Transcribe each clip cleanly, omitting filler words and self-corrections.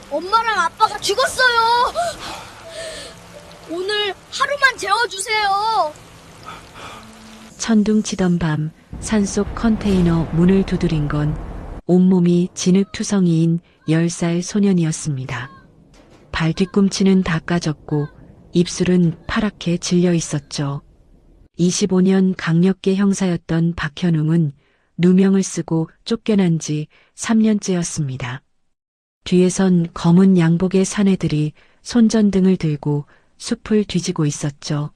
엄마랑 아빠가 죽었어요. 오늘 하루만 재워주세요. 천둥치던 밤 산속 컨테이너 문을 두드린 건 온몸이 진흙투성이인 10살 소년이었습니다. 발 뒤꿈치는 다 까졌고 입술은 파랗게 질려 있었죠. 25년 강력계 형사였던 박현웅은 누명을 쓰고 쫓겨난 지 3년째였습니다. 뒤에선 검은 양복의 사내들이 손전등을 들고 숲을 뒤지고 있었죠.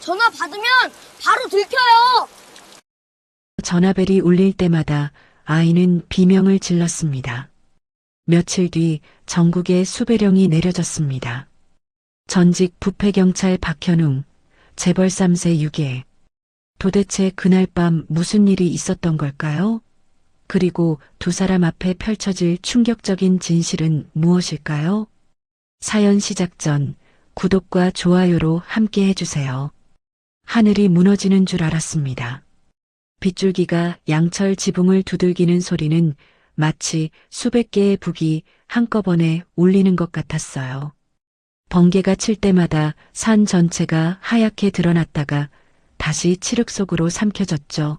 전화 받으면 바로 들켜요. 전화벨이 울릴 때마다 아이는 비명을 질렀습니다. 며칠 뒤 전국에 수배령이 내려졌습니다. 전직 부패경찰 박현웅, 재벌 3세 유괴. 도대체 그날 밤 무슨 일이 있었던 걸까요? 그리고 두 사람 앞에 펼쳐질 충격적인 진실은 무엇일까요? 사연 시작 전 구독과 좋아요로 함께 해주세요. 하늘이 무너지는 줄 알았습니다. 빗줄기가 양철 지붕을 두들기는 소리는 마치 수백 개의 북이 한꺼번에 울리는 것 같았어요. 번개가 칠 때마다 산 전체가 하얗게 드러났다가 다시 칠흑 속으로 삼켜졌죠.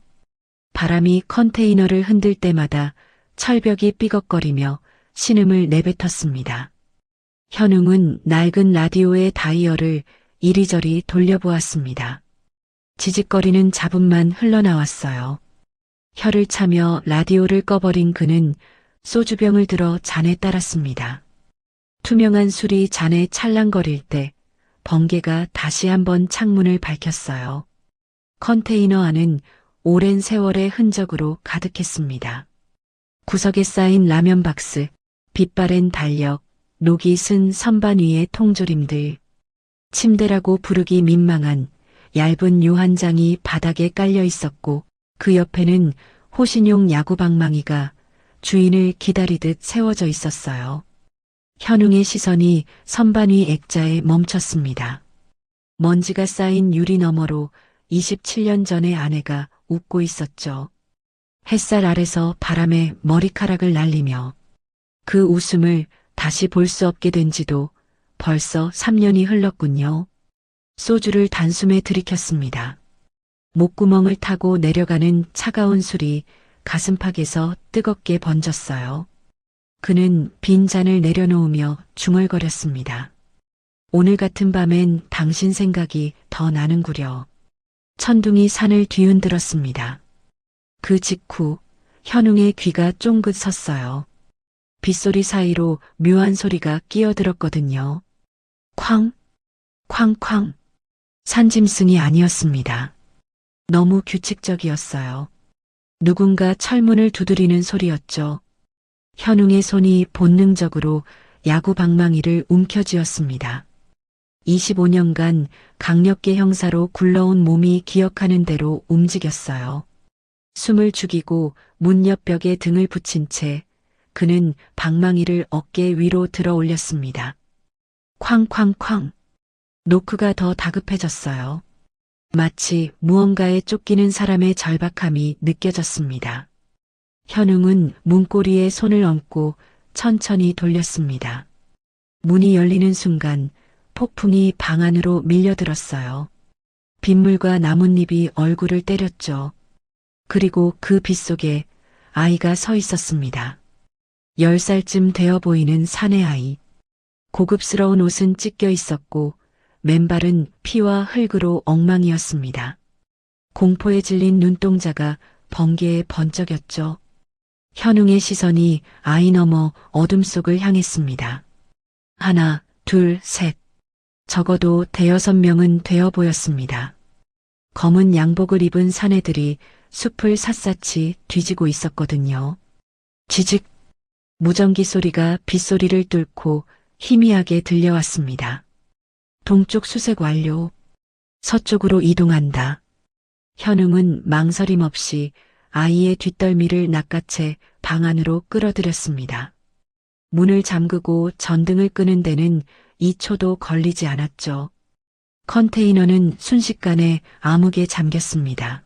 바람이 컨테이너를 흔들 때마다 철벽이 삐걱거리며 신음을 내뱉었습니다. 현웅은 낡은 라디오의 다이얼을 이리저리 돌려보았습니다. 지직거리는 잡음만 흘러나왔어요. 혀를 차며 라디오를 꺼버린 그는 소주병을 들어 잔에 따랐습니다. 투명한 술이 잔에 찰랑거릴 때 번개가 다시 한번 창문을 밝혔어요. 컨테이너 안은 오랜 세월의 흔적으로 가득했습니다. 구석에 쌓인 라면 박스, 빛바랜 달력, 녹이 쓴 선반 위의 통조림들, 침대라고 부르기 민망한 얇은 요한장이 바닥에 깔려 있었고 그 옆에는 호신용 야구방망이가 주인을 기다리듯 세워져 있었어요. 현웅의 시선이 선반 위 액자에 멈췄습니다. 먼지가 쌓인 유리 너머로 27년 전의 아내가 웃고 있었죠. 햇살 아래서 바람에 머리카락을 날리며 그 웃음을 다시 볼 수 없게 된 지도 벌써 3년이 흘렀군요. 소주를 단숨에 들이켰습니다. 목구멍을 타고 내려가는 차가운 술이 가슴팍에서 뜨겁게 번졌어요. 그는 빈 잔을 내려놓으며 중얼거렸습니다. 오늘 같은 밤엔 당신 생각이 더 나는구려. 천둥이 산을 뒤흔들었습니다. 그 직후 현웅의 귀가 쫑긋 섰어요. 빗소리 사이로 묘한 소리가 끼어들었거든요. 쾅, 쾅쾅. 산짐승이 아니었습니다. 너무 규칙적이었어요. 누군가 철문을 두드리는 소리였죠. 현웅의 손이 본능적으로 야구 방망이를 움켜쥐었습니다. 25년간 강력계 형사로 굴러온 몸이 기억하는 대로 움직였어요. 숨을 죽이고 문 옆 벽에 등을 붙인 채 그는 방망이를 어깨 위로 들어 올렸습니다. 쾅쾅쾅. 노크가 더 다급해졌어요. 마치 무언가에 쫓기는 사람의 절박함이 느껴졌습니다. 현웅은 문고리에 손을 얹고 천천히 돌렸습니다. 문이 열리는 순간 폭풍이 방 안으로 밀려들었어요. 빗물과 나뭇잎이 얼굴을 때렸죠. 그리고 그 빗속에 아이가 서 있었습니다. 10살쯤 되어 보이는 사내 아이. 고급스러운 옷은 찢겨 있었고 맨발은 피와 흙으로 엉망이었습니다. 공포에 질린 눈동자가 번개에 번쩍였죠. 현웅의 시선이 아이 너머 어둠 속을 향했습니다. 하나, 둘, 셋. 적어도 대여섯 명은 되어 보였습니다. 검은 양복을 입은 사내들이 숲을 샅샅이 뒤지고 있었거든요. 지직. 무전기 소리가 빗소리를 뚫고 희미하게 들려왔습니다. 동쪽 수색 완료. 서쪽으로 이동한다. 현웅은 망설임 없이 아이의 뒷덜미를 낚아채 방 안으로 끌어들였습니다. 문을 잠그고 전등을 끄는 데는 2초도 걸리지 않았죠. 컨테이너는 순식간에 암흑에 잠겼습니다.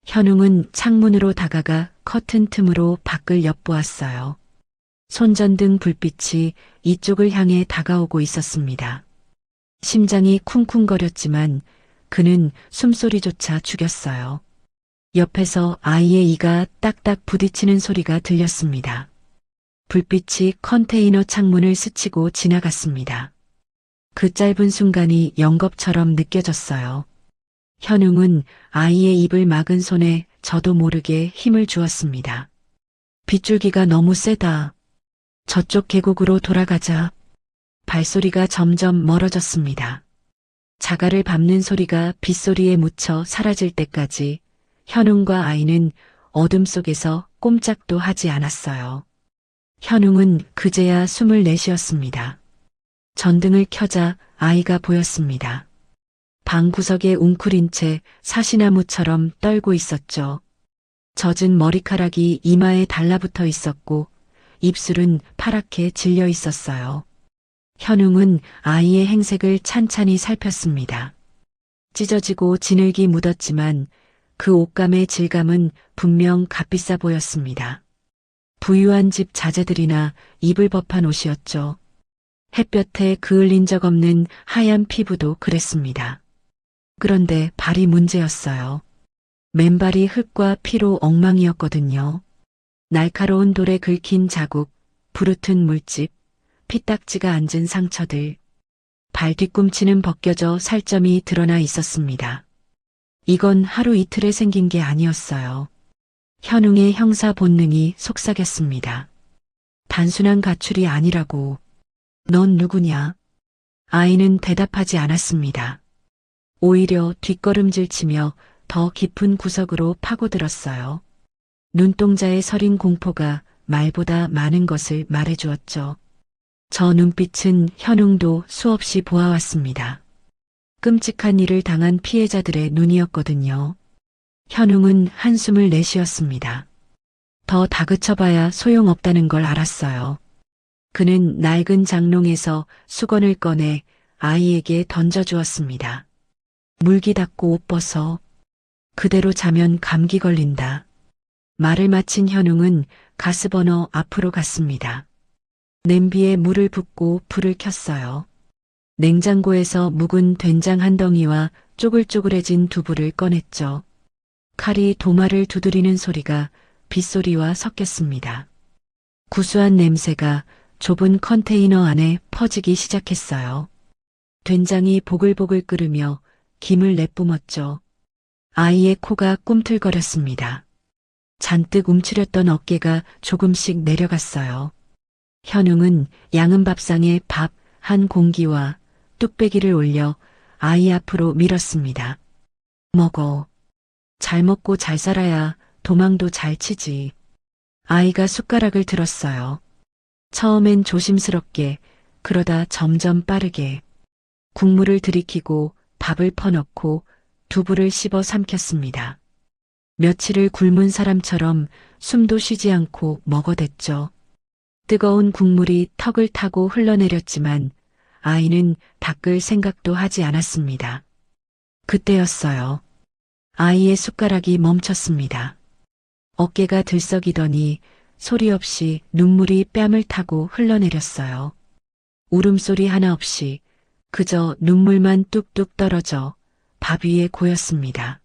현웅은 창문으로 다가가 커튼 틈으로 밖을 엿보았어요. 손전등 불빛이 이쪽을 향해 다가오고 있었습니다. 심장이 쿵쿵거렸지만 그는 숨소리조차 죽였어요. 옆에서 아이의 이가 딱딱 부딪히는 소리가 들렸습니다. 불빛이 컨테이너 창문을 스치고 지나갔습니다. 그 짧은 순간이 영겁처럼 느껴졌어요. 현웅은 아이의 입을 막은 손에 저도 모르게 힘을 주었습니다. 빗줄기가 너무 세다. 저쪽 계곡으로 돌아가자. 발소리가 점점 멀어졌습니다. 자갈을 밟는 소리가 빗소리에 묻혀 사라질 때까지 현웅과 아이는 어둠 속에서 꼼짝도 하지 않았어요. 현웅은 그제야 숨을 내쉬었습니다. 전등을 켜자 아이가 보였습니다. 방 구석에 웅크린 채 사시나무처럼 떨고 있었죠. 젖은 머리카락이 이마에 달라붙어 있었고 입술은 파랗게 질려 있었어요. 현웅은 아이의 행색을 찬찬히 살폈습니다. 찢어지고 진흙이 묻었지만 그 옷감의 질감은 분명 값비싸 보였습니다. 부유한 집 자재들이나 입을 법한 옷이었죠. 햇볕에 그을린 적 없는 하얀 피부도 그랬습니다. 그런데 발이 문제였어요. 맨발이 흙과 피로 엉망이었거든요. 날카로운 돌에 긁힌 자국, 부르튼 물집, 피딱지가 앉은 상처들, 발 뒤꿈치는 벗겨져 살점이 드러나 있었습니다. 이건 하루 이틀에 생긴 게 아니었어요. 현웅의 형사 본능이 속삭였습니다. 단순한 가출이 아니라고. 넌 누구냐? 아이는 대답하지 않았습니다. 오히려 뒷걸음질치며 더 깊은 구석으로 파고들었어요. 눈동자에 서린 공포가 말보다 많은 것을 말해주었죠. 저 눈빛은 현웅도 수없이 보아왔습니다. 끔찍한 일을 당한 피해자들의 눈이었거든요. 현웅은 한숨을 내쉬었습니다. 더 다그쳐봐야 소용없다는 걸 알았어요. 그는 낡은 장롱에서 수건을 꺼내 아이에게 던져주었습니다. 물기 닦고 옷 벗어. 그대로 자면 감기 걸린다. 말을 마친 현웅은 가스버너 앞으로 갔습니다. 냄비에 물을 붓고 불을 켰어요. 냉장고에서 묵은 된장 한 덩이와 쪼글쪼글해진 두부를 꺼냈죠. 칼이 도마를 두드리는 소리가 빗소리와 섞였습니다. 구수한 냄새가 좁은 컨테이너 안에 퍼지기 시작했어요. 된장이 보글보글 끓으며 김을 내뿜었죠. 아이의 코가 꿈틀거렸습니다. 잔뜩 움츠렸던 어깨가 조금씩 내려갔어요. 현웅은 양은 밥상에 밥 한 공기와 뚝배기를 올려 아이 앞으로 밀었습니다. 먹어. 잘 먹고 잘 살아야 도망도 잘 치지. 아이가 숟가락을 들었어요. 처음엔 조심스럽게, 그러다 점점 빠르게. 국물을 들이키고 밥을 퍼넣고 두부를 씹어 삼켰습니다. 며칠을 굶은 사람처럼 숨도 쉬지 않고 먹어댔죠. 뜨거운 국물이 턱을 타고 흘러내렸지만 아이는 닦을 생각도 하지 않았습니다. 그때였어요. 아이의 숟가락이 멈췄습니다. 어깨가 들썩이더니 소리 없이 눈물이 뺨을 타고 흘러내렸어요. 울음소리 하나 없이 그저 눈물만 뚝뚝 떨어져 밥 위에 고였습니다.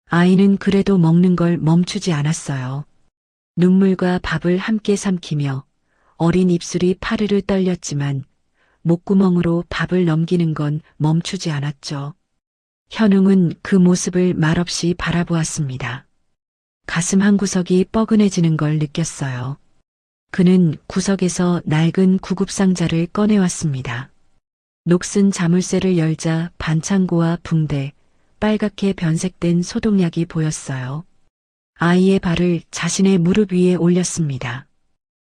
아이는 그래도 먹는 걸 멈추지 않았어요. 눈물과 밥을 함께 삼키며 어린 입술이 파르르 떨렸지만 목구멍으로 밥을 넘기는 건 멈추지 않았죠. 현웅은 그 모습을 말없이 바라보았습니다. 가슴 한구석이 뻐근해지는 걸 느꼈어요. 그는 구석에서 낡은 구급상자를 꺼내왔습니다. 녹슨 자물쇠를 열자 반창고와 붕대, 빨갛게 변색된 소독약이 보였어요. 아이의 발을 자신의 무릎 위에 올렸습니다.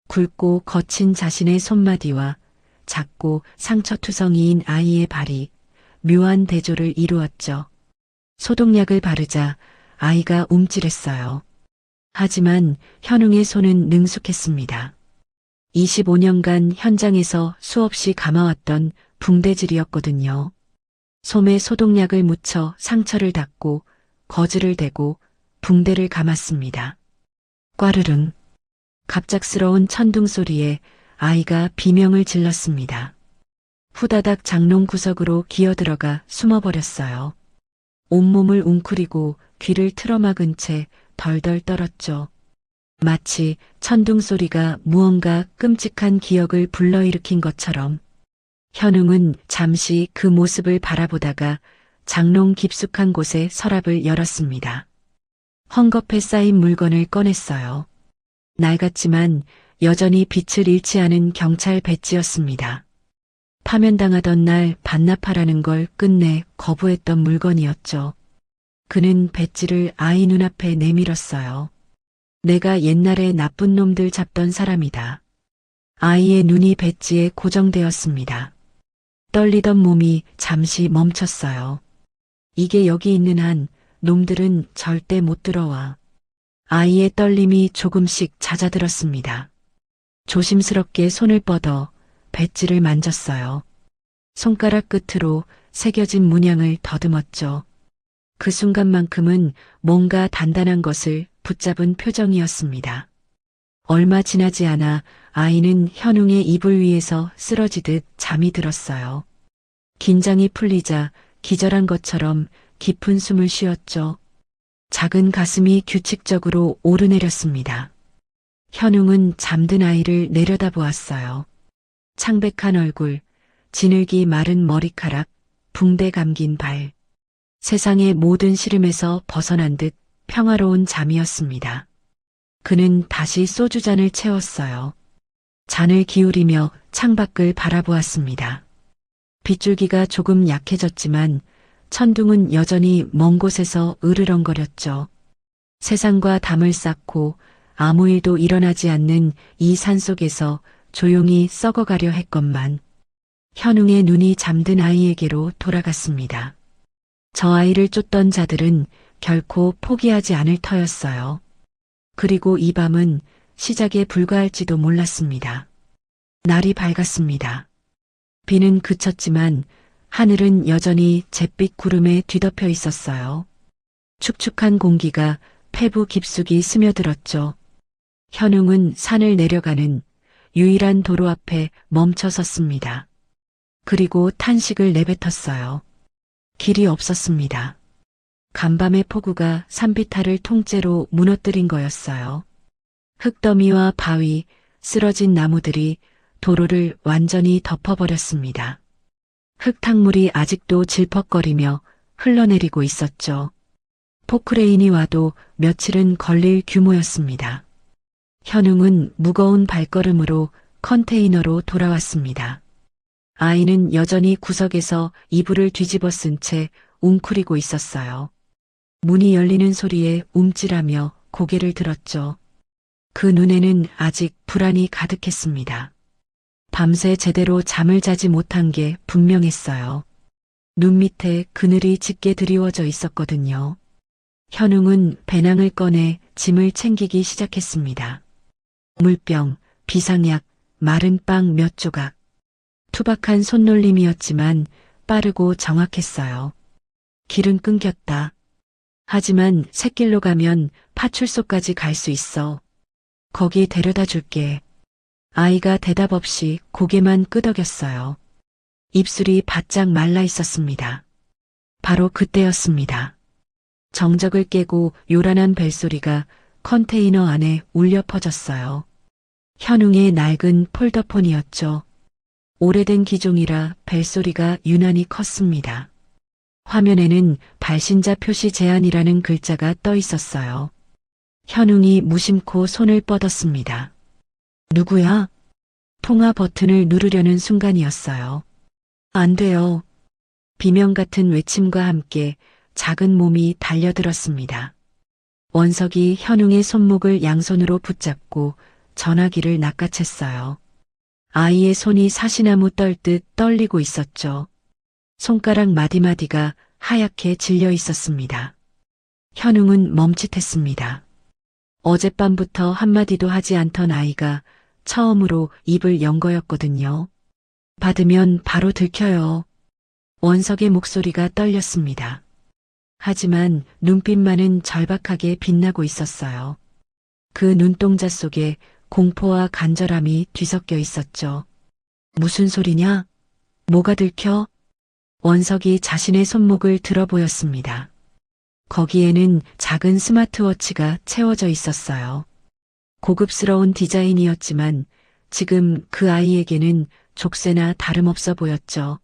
굵고 거친 자신의 손마디와 작고 상처투성이인 아이의 발이 묘한 대조를 이루었죠. 소독약을 바르자 아이가 움찔했어요. 하지만 현웅의 손은 능숙했습니다. 25년간 현장에서 수없이 감아왔던 붕대질이었거든요. 솜에 소독약을 묻혀 상처를 닦고 거즈를 대고 붕대를 감았습니다. 꽈르릉. 갑작스러운 천둥 소리에 아이가 비명을 질렀습니다. 후다닥 장롱 구석으로 기어들어가 숨어버렸어요. 온몸을 웅크리고 귀를 틀어막은 채 덜덜 떨었죠. 마치 천둥 소리가 무언가 끔찍한 기억을 불러일으킨 것처럼. 현웅은 잠시 그 모습을 바라보다가 장롱 깊숙한 곳에 서랍을 열었습니다. 헝겊에 쌓인 물건을 꺼냈어요. 낡았지만 여전히 빛을 잃지 않은 경찰 배지였습니다. 파면당하던 날 반납하라는 걸 끝내 거부했던 물건이었죠. 그는 배지를 아이 눈앞에 내밀었어요. 내가 옛날에 나쁜 놈들 잡던 사람이다. 아이의 눈이 배지에 고정되었습니다. 떨리던 몸이 잠시 멈췄어요. 이게 여기 있는 한 놈들은 절대 못 들어와. 아이의 떨림이 조금씩 잦아들었습니다. 조심스럽게 손을 뻗어 배지를 만졌어요. 손가락 끝으로 새겨진 문양을 더듬었죠. 그 순간만큼은 뭔가 단단한 것을 붙잡은 표정이었습니다. 얼마 지나지 않아 아이는 현웅의 이불 위에서 쓰러지듯 잠이 들었어요. 긴장이 풀리자 기절한 것처럼 깊은 숨을 쉬었죠. 작은 가슴이 규칙적으로 오르내렸습니다. 현웅은 잠든 아이를 내려다보았어요. 창백한 얼굴, 지늘기 마른 머리카락, 붕대 감긴 발. 세상의 모든 시름에서 벗어난 듯 평화로운 잠이었습니다. 그는 다시 소주잔을 채웠어요. 잔을 기울이며 창밖을 바라보았습니다. 빗줄기가 조금 약해졌지만 천둥은 여전히 먼 곳에서 으르렁거렸죠. 세상과 담을 쌓고 아무 일도 일어나지 않는 이 산속에서 조용히 썩어가려 했건만 현웅의 눈이 잠든 아이에게로 돌아갔습니다. 저 아이를 쫓던 자들은 결코 포기하지 않을 터였어요. 그리고 이 밤은 시작에 불과할지도 몰랐습니다. 날이 밝았습니다. 비는 그쳤지만 하늘은 여전히 잿빛 구름에 뒤덮여 있었어요. 축축한 공기가 폐부 깊숙이 스며들었죠. 현웅은 산을 내려가는 유일한 도로 앞에 멈춰 섰습니다. 그리고 탄식을 내뱉었어요. 길이 없었습니다. 간밤의 폭우가 산비탈을 통째로 무너뜨린 거였어요. 흙더미와 바위, 쓰러진 나무들이 도로를 완전히 덮어버렸습니다. 흙탕물이 아직도 질퍽거리며 흘러내리고 있었죠. 포크레인이 와도 며칠은 걸릴 규모였습니다. 현웅은 무거운 발걸음으로 컨테이너로 돌아왔습니다. 아이는 여전히 구석에서 이불을 뒤집어 쓴 채 웅크리고 있었어요. 문이 열리는 소리에 움찔하며 고개를 들었죠. 그 눈에는 아직 불안이 가득했습니다. 밤새 제대로 잠을 자지 못한 게 분명했어요. 눈 밑에 그늘이 짙게 드리워져 있었거든요. 현웅은 배낭을 꺼내 짐을 챙기기 시작했습니다. 물병, 비상약, 마른 빵 몇 조각. 투박한 손놀림이었지만 빠르고 정확했어요. 길은 끊겼다. 하지만 샛길로 가면 파출소까지 갈 수 있어. 거기 데려다 줄게. 아이가 대답 없이 고개만 끄덕였어요. 입술이 바짝 말라 있었습니다. 바로 그때였습니다. 정적을 깨고 요란한 벨소리가 컨테이너 안에 울려 퍼졌어요. 현웅의 낡은 폴더폰이었죠. 오래된 기종이라 벨소리가 유난히 컸습니다. 화면에는 발신자 표시 제한이라는 글자가 떠 있었어요. 현웅이 무심코 손을 뻗었습니다. 누구야? 통화 버튼을 누르려는 순간이었어요. 안 돼요. 비명 같은 외침과 함께 작은 몸이 달려들었습니다. 원석이 현웅의 손목을 양손으로 붙잡고 전화기를 낚아챘어요. 아이의 손이 사시나무 떨듯 떨리고 있었죠. 손가락 마디마디가 하얗게 질려 있었습니다. 현웅은 멈칫했습니다. 어젯밤부터 한마디도 하지 않던 아이가 처음으로 입을 연 거였거든요. 받으면 바로 들켜요. 원석의 목소리가 떨렸습니다. 하지만 눈빛만은 절박하게 빛나고 있었어요. 그 눈동자 속에 공포와 간절함이 뒤섞여 있었죠. 무슨 소리냐? 뭐가 들켜? 원석이 자신의 손목을 들어 보였습니다. 거기에는 작은 스마트워치가 채워져 있었어요. 고급스러운 디자인이었지만 지금 그 아이에게는 족쇄나 다름없어 보였죠.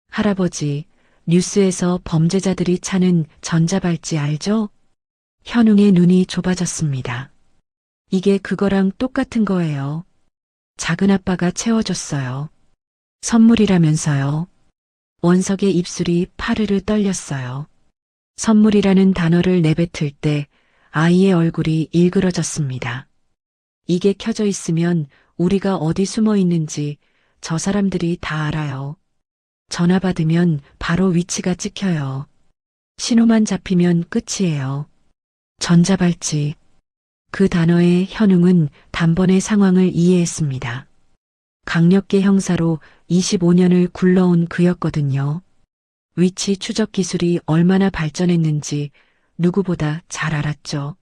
할아버지, 뉴스에서 범죄자들이 차는 전자발찌 알죠? 현웅의 눈이 좁아졌습니다. 이게 그거랑 똑같은 거예요. 작은 아빠가 채워줬어요. 선물이라면서요. 원석의 입술이 파르르 떨렸어요. 선물이라는 단어를 내뱉을 때 아이의 얼굴이 일그러졌습니다. 이게 켜져 있으면 우리가 어디 숨어 있는지 저 사람들이 다 알아요. 전화 받으면 바로 위치가 찍혀요. 신호만 잡히면 끝이에요. 전자발찌. 그 단어에 현웅은 단번에 상황을 이해했습니다. 강력계 형사로 25년을 굴러온 그였거든요. 위치 추적 기술이 얼마나 발전했는지 누구보다 잘 알았죠.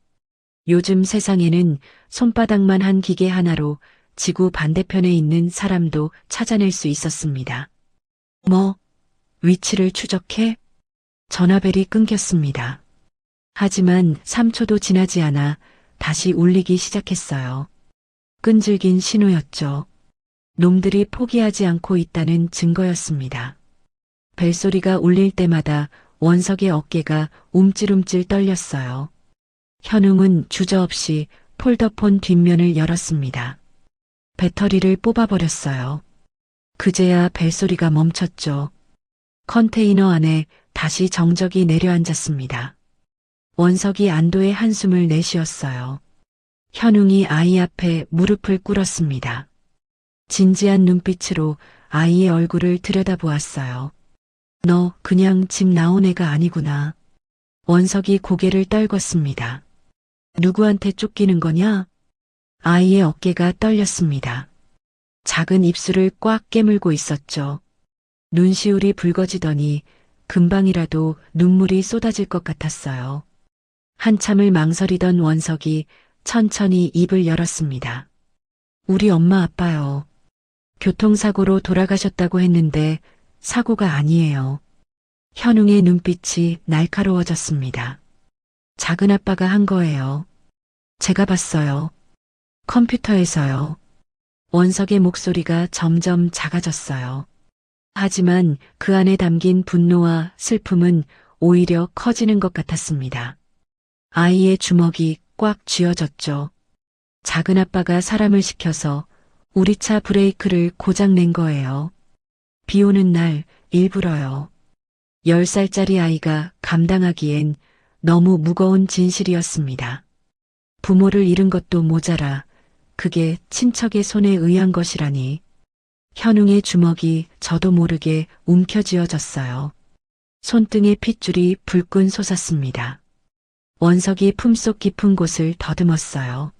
요즘 세상에는 손바닥만 한 기계 하나로 지구 반대편에 있는 사람도 찾아낼 수 있었습니다. 뭐, 위치를 추적해? 전화벨이 끊겼습니다. 하지만 3초도 지나지 않아 다시 울리기 시작했어요. 끈질긴 신호였죠. 놈들이 포기하지 않고 있다는 증거였습니다. 벨소리가 울릴 때마다 원석의 어깨가 움찔움찔 떨렸어요. 현웅은 주저없이 폴더폰 뒷면을 열었습니다. 배터리를 뽑아버렸어요. 그제야 벨소리가 멈췄죠. 컨테이너 안에 다시 정적이 내려앉았습니다. 원석이 안도의 한숨을 내쉬었어요. 현웅이 아이 앞에 무릎을 꿇었습니다. 진지한 눈빛으로 아이의 얼굴을 들여다보았어요. 너 그냥 집 나온 애가 아니구나. 원석이 고개를 떨궜습니다. 누구한테 쫓기는 거냐? 아이의 어깨가 떨렸습니다. 작은 입술을 꽉 깨물고 있었죠. 눈시울이 붉어지더니 금방이라도 눈물이 쏟아질 것 같았어요. 한참을 망설이던 원석이 천천히 입을 열었습니다. 우리 엄마 아빠요. 교통사고로 돌아가셨다고 했는데 사고가 아니에요. 현웅의 눈빛이 날카로워졌습니다. 작은 아빠가 한 거예요. 제가 봤어요. 컴퓨터에서요. 원석의 목소리가 점점 작아졌어요. 하지만 그 안에 담긴 분노와 슬픔은 오히려 커지는 것 같았습니다. 아이의 주먹이 꽉 쥐어졌죠. 작은 아빠가 사람을 시켜서 우리 차 브레이크를 고장낸 거예요. 비 오는 날 일부러요. 10살짜리 아이가 감당하기엔 너무 무거운 진실이었습니다. 부모를 잃은 것도 모자라 그게 친척의 손에 의한 것이라니. 현웅의 주먹이 저도 모르게 움켜쥐어졌어요. 손등에 핏줄이 불끈 솟았습니다. 원석이 품속 깊은 곳을 더듬었어요.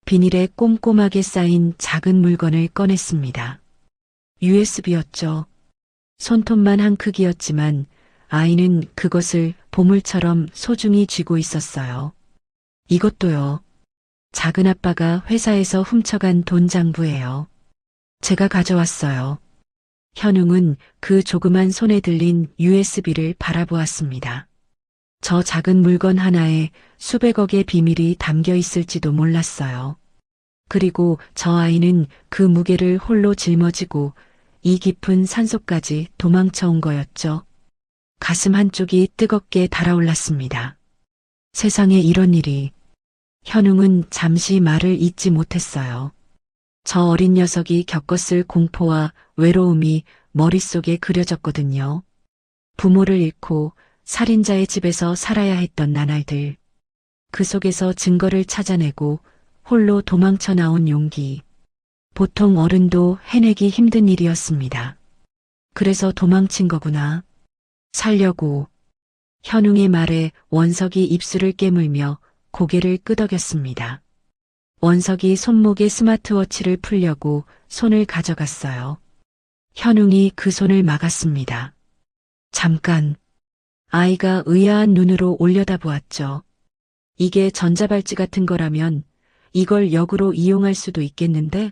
비닐에 꼼꼼하게 쌓인 작은 물건을 꺼냈습니다. USB였죠. 손톱만 한 크기였지만 아이는 그것을 보물처럼 소중히 쥐고 있었어요. 이것도요. 작은 아빠가 회사에서 훔쳐간 돈 장부예요. 제가 가져왔어요. 현웅은 그 조그만 손에 들린 USB를 바라보았습니다. 저 작은 물건 하나에 수백억의 비밀이 담겨 있을지도 몰랐어요. 그리고 저 아이는 그 무게를 홀로 짊어지고 이 깊은 산속까지 도망쳐 온 거였죠. 가슴 한쪽이 뜨겁게 달아올랐습니다. 세상에 이런 일이. 현웅은 잠시 말을 잇지 못했어요. 저 어린 녀석이 겪었을 공포와 외로움이 머릿속에 그려졌거든요. 부모를 잃고 살인자의 집에서 살아야 했던 나날들. 그 속에서 증거를 찾아내고 홀로 도망쳐 나온 용기. 보통 어른도 해내기 힘든 일이었습니다. 그래서 도망친 거구나. 살려고. 현웅의 말에 원석이 입술을 깨물며 고개를 끄덕였습니다. 원석이 손목에 스마트워치를 풀려고 손을 가져갔어요. 현웅이 그 손을 막았습니다. 잠깐. 아이가 의아한 눈으로 올려다보았죠. 이게 전자발찌 같은 거라면 이걸 역으로 이용할 수도 있겠는데?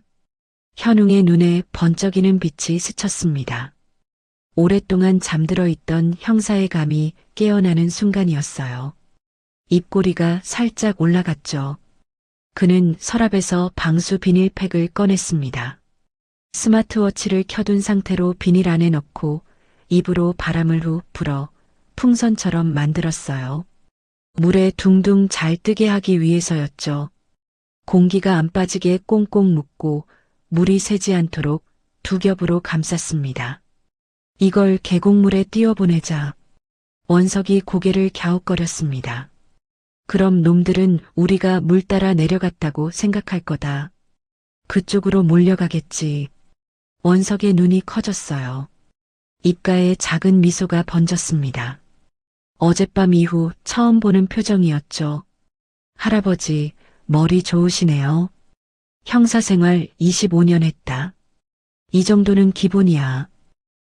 현웅의 눈에 번쩍이는 빛이 스쳤습니다. 오랫동안 잠들어 있던 형사의 감이 깨어나는 순간이었어요. 입꼬리가 살짝 올라갔죠. 그는 서랍에서 방수 비닐팩을 꺼냈습니다. 스마트워치를 켜둔 상태로 비닐 안에 넣고 입으로 바람을 후 불어 풍선처럼 만들었어요. 물에 둥둥 잘 뜨게 하기 위해서였죠. 공기가 안 빠지게 꽁꽁 묶고 물이 새지 않도록 두 겹으로 감쌌습니다. 이걸 계곡물에 띄워보내자. 원석이 고개를 갸웃거렸습니다. 그럼 놈들은 우리가 물 따라 내려갔다고 생각할 거다. 그쪽으로 몰려가겠지. 원석의 눈이 커졌어요. 입가에 작은 미소가 번졌습니다. 어젯밤 이후 처음 보는 표정이었죠. 할아버지, 머리 좋으시네요. 형사생활 25년 했다. 이 정도는 기본이야.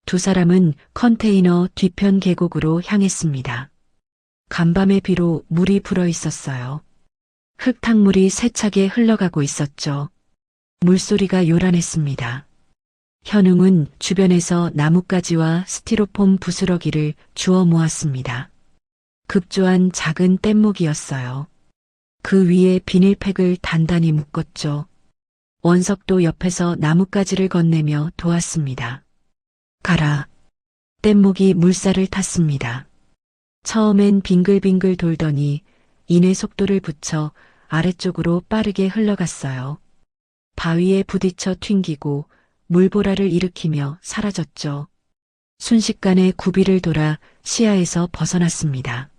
두 사람은 컨테이너 뒤편 계곡으로 향했습니다. 간밤의 비로 물이 불어 있었어요. 흙탕물이 세차게 흘러가고 있었죠. 물소리가 요란했습니다. 현웅은 주변에서 나뭇가지와 스티로폼 부스러기를 주워 모았습니다. 급조한 작은 뗏목이었어요. 그 위에 비닐팩을 단단히 묶었죠. 원석도 옆에서 나뭇가지를 건네며 도왔습니다. 가라. 뗏목이 물살을 탔습니다. 처음엔 빙글빙글 돌더니 이내 속도를 붙여 아래쪽으로 빠르게 흘러갔어요. 바위에 부딪혀 튕기고 물보라를 일으키며 사라졌죠. 순식간에 구비를 돌아 시야에서 벗어났습니다.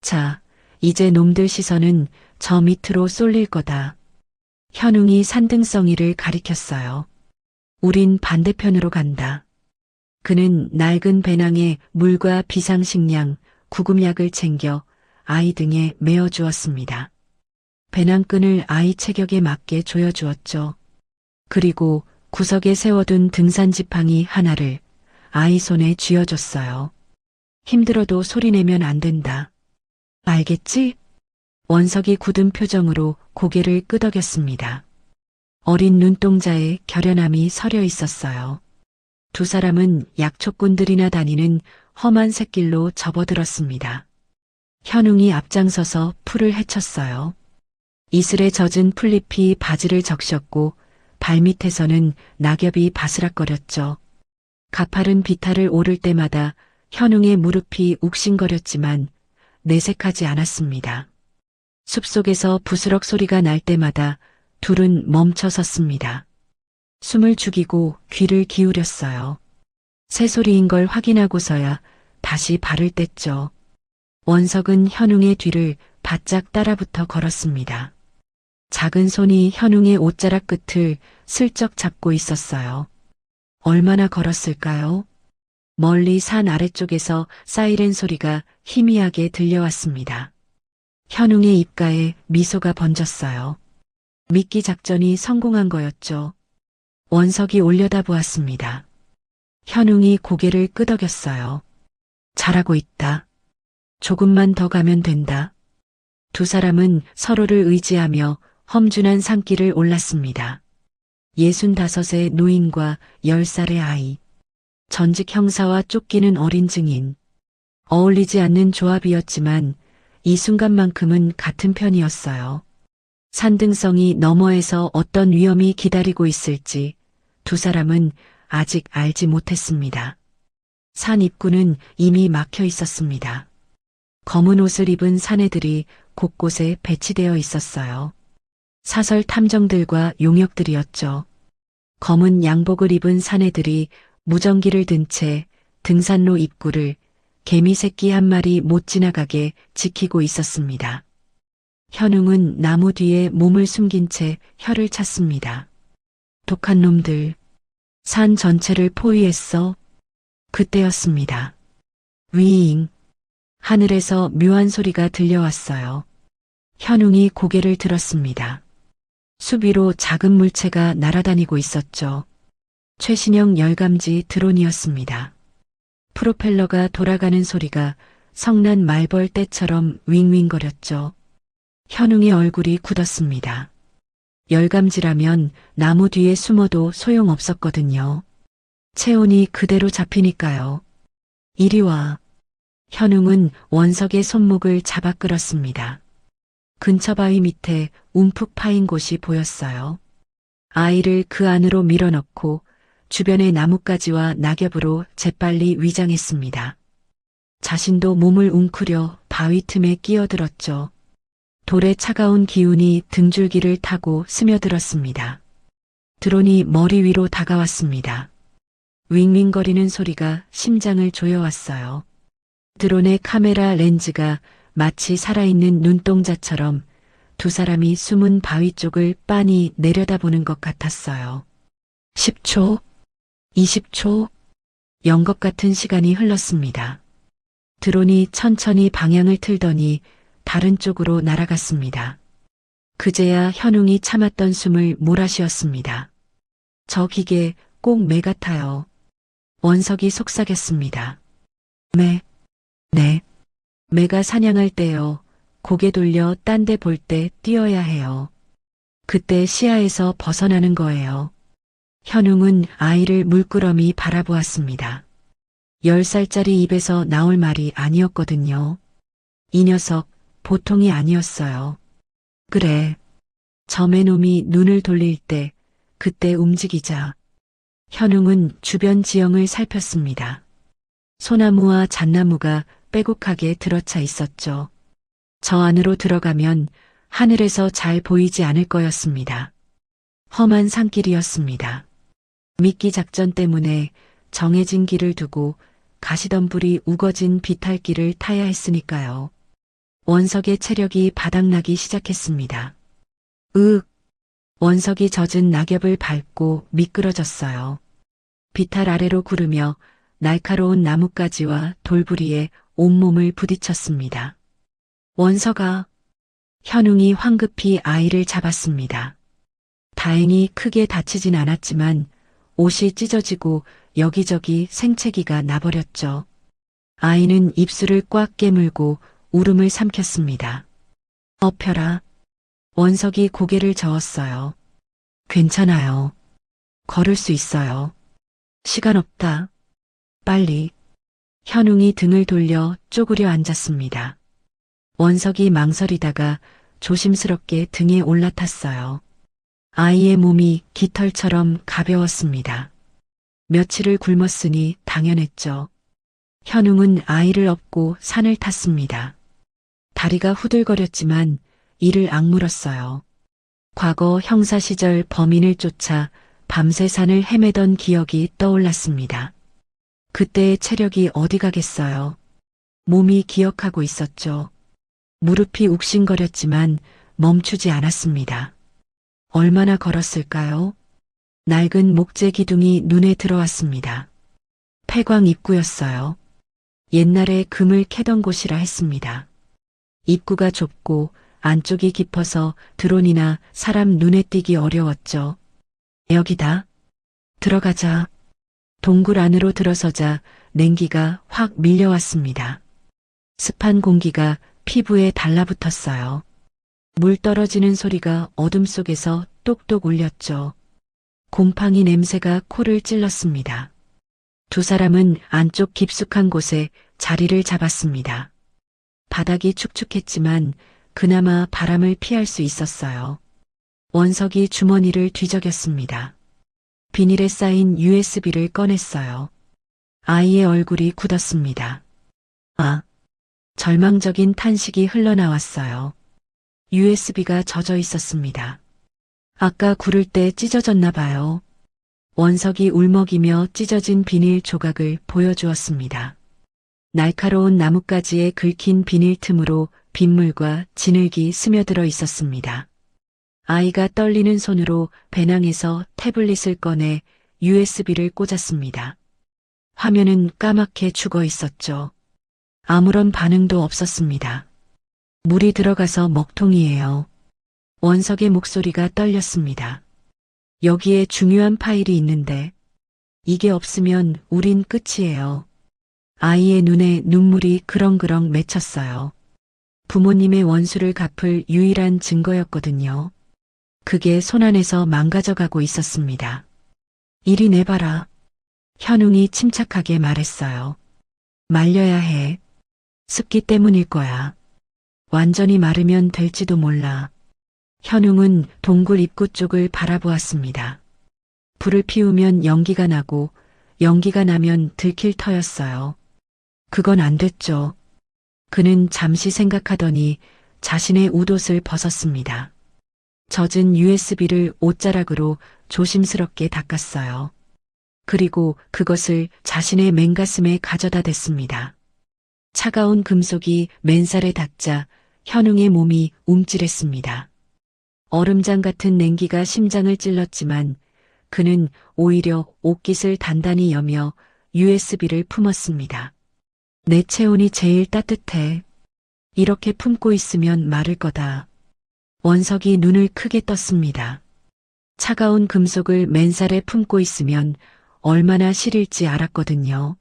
자, 이제 놈들 시선은 저 밑으로 쏠릴 거다. 현웅이 산등성이를 가리켰어요. 우린 반대편으로 간다. 그는 낡은 배낭에 물과 비상식량, 구급약을 챙겨 아이 등에 메어주었습니다. 배낭끈을 아이 체격에 맞게 조여주었죠. 그리고 구석에 세워둔 등산 지팡이 하나를 아이 손에 쥐어줬어요. 힘들어도 소리내면 안 된다. 알겠지? 원석이 굳은 표정으로 고개를 끄덕였습니다. 어린 눈동자에 결연함이 서려 있었어요. 두 사람은 약초꾼들이나 다니는 험한 샛길로 접어들었습니다. 현웅이 앞장서서 풀을 헤쳤어요. 이슬에 젖은 풀잎이 바지를 적셨고 발밑에서는 낙엽이 바스락거렸죠. 가파른 비탈을 오를 때마다 현웅의 무릎이 욱신거렸지만 내색하지 않았습니다. 숲속에서 부스럭 소리가 날 때마다 둘은 멈춰 섰습니다. 숨을 죽이고 귀를 기울였어요. 새소리인 걸 확인하고서야 다시 발을 뗐죠. 원석은 현웅의 뒤를 바짝 따라붙어 걸었습니다. 작은 손이 현웅의 옷자락 끝을 슬쩍 잡고 있었어요. 얼마나 걸었을까요? 멀리 산 아래쪽에서 사이렌 소리가 희미하게 들려왔습니다. 현웅의 입가에 미소가 번졌어요. 미끼 작전이 성공한 거였죠. 원석이 올려다보았습니다. 현웅이 고개를 끄덕였어요. 잘하고 있다. 조금만 더 가면 된다. 두 사람은 서로를 의지하며 험준한 산길을 올랐습니다. 65의 노인과 10살의 아이, 전직 형사와 쫓기는 어린 증인. 어울리지 않는 조합이었지만 이 순간만큼은 같은 편이었어요. 산등성이 너머에서 어떤 위험이 기다리고 있을지 두 사람은 아직 알지 못했습니다. 산 입구는 이미 막혀 있었습니다. 검은 옷을 입은 사내들이 곳곳에 배치되어 있었어요. 사설 탐정들과 용역들이었죠. 검은 양복을 입은 사내들이 무전기를 든 채 등산로 입구를 개미 새끼 한 마리 못 지나가게 지키고 있었습니다. 현웅은 나무 뒤에 몸을 숨긴 채 혀를 찼습니다. 독한 놈들, 산 전체를 포위했어. 그때였습니다. 위잉. 하늘에서 묘한 소리가 들려왔어요. 현웅이 고개를 들었습니다. 숲 위로 작은 물체가 날아다니고 있었죠. 최신형 열감지 드론이었습니다. 프로펠러가 돌아가는 소리가 성난 말벌 떼처럼 윙윙거렸죠. 현웅의 얼굴이 굳었습니다. 열감지라면 나무 뒤에 숨어도 소용없었거든요. 체온이 그대로 잡히니까요. 이리 와. 현웅은 원석의 손목을 잡아 끌었습니다. 근처 바위 밑에 움푹 파인 곳이 보였어요. 아이를 그 안으로 밀어넣고 주변의 나뭇가지와 낙엽으로 재빨리 위장했습니다. 자신도 몸을 웅크려 바위 틈에 끼어들었죠. 돌의 차가운 기운이 등줄기를 타고 스며들었습니다. 드론이 머리 위로 다가왔습니다. 윙윙거리는 소리가 심장을 조여왔어요. 드론의 카메라 렌즈가 마치 살아있는 눈동자처럼 두 사람이 숨은 바위 쪽을 빤히 내려다보는 것 같았어요. 10초, 20초, 연것 같은 시간이 흘렀습니다. 드론이 천천히 방향을 틀더니 다른 쪽으로 날아갔습니다. 그제야 현웅이 참았던 숨을 몰아쉬었습니다. 저 기계 꼭 매 같아요. 원석이 속삭였습니다. 네. 매가 사냥할 때요. 고개 돌려 딴 데 볼 때 뛰어야 해요. 그때 시야에서 벗어나는 거예요. 현웅은 아이를 물끄러미 바라보았습니다. 10살짜리 입에서 나올 말이 아니었거든요. 이 녀석 보통이 아니었어요. 그래. 점의 놈이 눈을 돌릴 때 그때 움직이자. 현웅은 주변 지형을 살폈습니다. 소나무와 잣나무가 빼곡하게 들어차 있었죠. 저 안으로 들어가면 하늘에서 잘 보이지 않을 거였습니다. 험한 산길이었습니다. 미끼 작전 때문에 정해진 길을 두고 가시덤불이 우거진 비탈길을 타야 했으니까요. 원석의 체력이 바닥나기 시작했습니다. 원석이 젖은 낙엽을 밟고 미끄러졌어요. 비탈 아래로 구르며 날카로운 나뭇가지와 돌부리에 온몸을 부딪혔습니다. 원석아. 현웅이 황급히 아이를 잡았습니다. 다행히 크게 다치진 않았지만 옷이 찢어지고 여기저기 생채기가 나버렸죠. 아이는 입술을 꽉 깨물고 울음을 삼켰습니다. 엎혀라. 원석이 고개를 저었어요. 괜찮아요. 걸을 수 있어요. 시간 없다. 빨리. 현웅이 등을 돌려 쪼그려 앉았습니다. 원석이 망설이다가 조심스럽게 등에 올라탔어요. 아이의 몸이 깃털처럼 가벼웠습니다. 며칠을 굶었으니 당연했죠. 현웅은 아이를 업고 산을 탔습니다. 다리가 후들거렸지만 이를 악물었어요. 과거 형사 시절 범인을 쫓아 밤새 산을 헤매던 기억이 떠올랐습니다. 그때의 체력이 어디 가겠어요. 몸이 기억하고 있었죠. 무릎이 욱신거렸지만 멈추지 않았습니다. 얼마나 걸었을까요? 낡은 목재 기둥이 눈에 들어왔습니다. 폐광 입구였어요. 옛날에 금을 캐던 곳이라 했습니다. 입구가 좁고 안쪽이 깊어서 드론이나 사람 눈에 띄기 어려웠죠. 여기다. 들어가자. 동굴 안으로 들어서자 냉기가 확 밀려왔습니다. 습한 공기가 피부에 달라붙었어요. 물 떨어지는 소리가 어둠 속에서 똑똑 울렸죠. 곰팡이 냄새가 코를 찔렀습니다. 두 사람은 안쪽 깊숙한 곳에 자리를 잡았습니다. 바닥이 축축했지만 그나마 바람을 피할 수 있었어요. 원석이 주머니를 뒤적였습니다. 비닐에 쌓인 USB를 꺼냈어요. 아이의 얼굴이 굳었습니다. 절망적인 탄식이 흘러나왔어요. USB가 젖어 있었습니다. 아까 구를 때 찢어졌나 봐요. 원석이 울먹이며 찢어진 비닐 조각을 보여주었습니다. 날카로운 나뭇가지에 긁힌 비닐 틈으로 빗물과 진흙이 스며들어 있었습니다. 아이가 떨리는 손으로 배낭에서 태블릿을 꺼내 USB를 꽂았습니다. 화면은 까맣게 죽어 있었죠. 아무런 반응도 없었습니다. 물이 들어가서 먹통이에요. 원석의 목소리가 떨렸습니다. 여기에 중요한 파일이 있는데 이게 없으면 우린 끝이에요. 아이의 눈에 눈물이 그렁그렁 맺혔어요. 부모님의 원수를 갚을 유일한 증거였거든요. 그게 손안에서 망가져가고 있었습니다. 이리 내봐라. 현웅이 침착하게 말했어요. 말려야 해. 습기 때문일 거야. 완전히 마르면 될지도 몰라. 현웅은 동굴 입구 쪽을 바라보았습니다. 불을 피우면 연기가 나고 연기가 나면 들킬 터였어요. 그건 안 됐죠. 그는 잠시 생각하더니 자신의 웃옷을 벗었습니다. 젖은 USB를 옷자락으로 조심스럽게 닦았어요. 그리고 그것을 자신의 맨가슴에 가져다 댔습니다. 차가운 금속이 맨살에 닿자 현웅의 몸이 움찔했습니다. 얼음장 같은 냉기가 심장을 찔렀지만 그는 오히려 옷깃을 단단히 여며 USB를 품었습니다. 내 체온이 제일 따뜻해. 이렇게 품고 있으면 마를 거다. 원석이 눈을 크게 떴습니다. 차가운 금속을 맨살에 품고 있으면 얼마나 시릴지 알았거든요.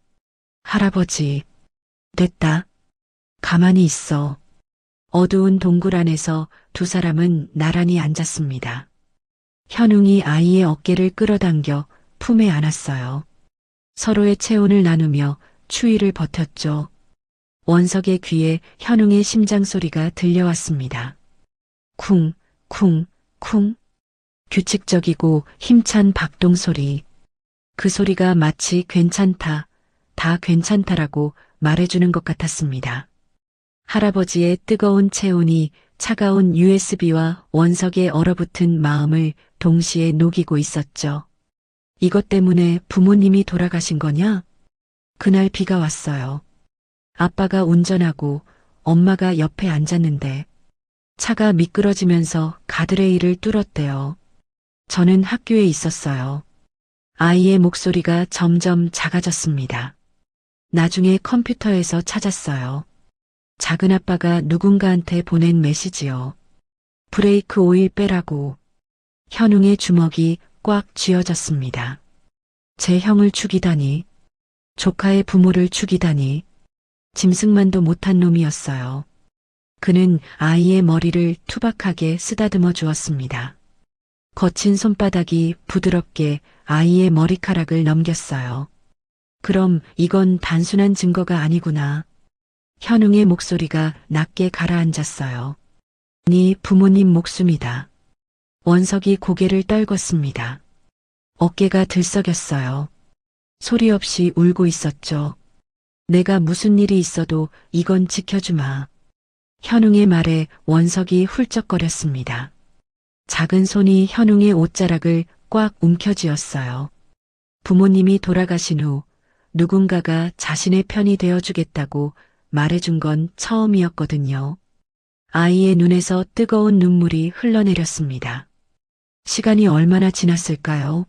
할아버지. 됐다. 가만히 있어. 어두운 동굴 안에서 두 사람은 나란히 앉았습니다. 현웅이 아이의 어깨를 끌어당겨 품에 안았어요. 서로의 체온을 나누며 추위를 버텼죠. 원석의 귀에 현웅의 심장 소리가 들려왔습니다. 쿵, 쿵, 쿵. 규칙적이고 힘찬 박동 소리. 그 소리가 마치 괜찮다, 다 괜찮다라고 말해주는 것 같았습니다. 할아버지의 뜨거운 체온이 차가운 USB와 원석의 얼어붙은 마음을 동시에 녹이고 있었죠. 이것 때문에 부모님이 돌아가신 거냐? 그날 비가 왔어요. 아빠가 운전하고 엄마가 옆에 앉았는데 차가 미끄러지면서 가드레일을 뚫었대요. 저는 학교에 있었어요. 아이의 목소리가 점점 작아졌습니다. 나중에 컴퓨터에서 찾았어요. 작은 아빠가 누군가한테 보낸 메시지요. 브레이크 오일 빼라고. 현웅의 주먹이 꽉 쥐어졌습니다. 제 형을 죽이다니. 조카의 부모를 죽이다니. 짐승만도 못한 놈이었어요. 그는 아이의 머리를 투박하게 쓰다듬어 주었습니다. 거친 손바닥이 부드럽게 아이의 머리카락을 넘겼어요. 그럼 이건 단순한 증거가 아니구나. 현웅의 목소리가 낮게 가라앉았어요. 네 부모님 목숨이다. 원석이 고개를 떨궜습니다. 어깨가 들썩였어요. 소리 없이 울고 있었죠. 내가 무슨 일이 있어도 이건 지켜주마. 현웅의 말에 원석이 훌쩍거렸습니다. 작은 손이 현웅의 옷자락을 꽉 움켜쥐었어요. 부모님이 돌아가신 후 누군가가 자신의 편이 되어주겠다고 말해준 건 처음이었거든요. 아이의 눈에서 뜨거운 눈물이 흘러내렸습니다. 시간이 얼마나 지났을까요?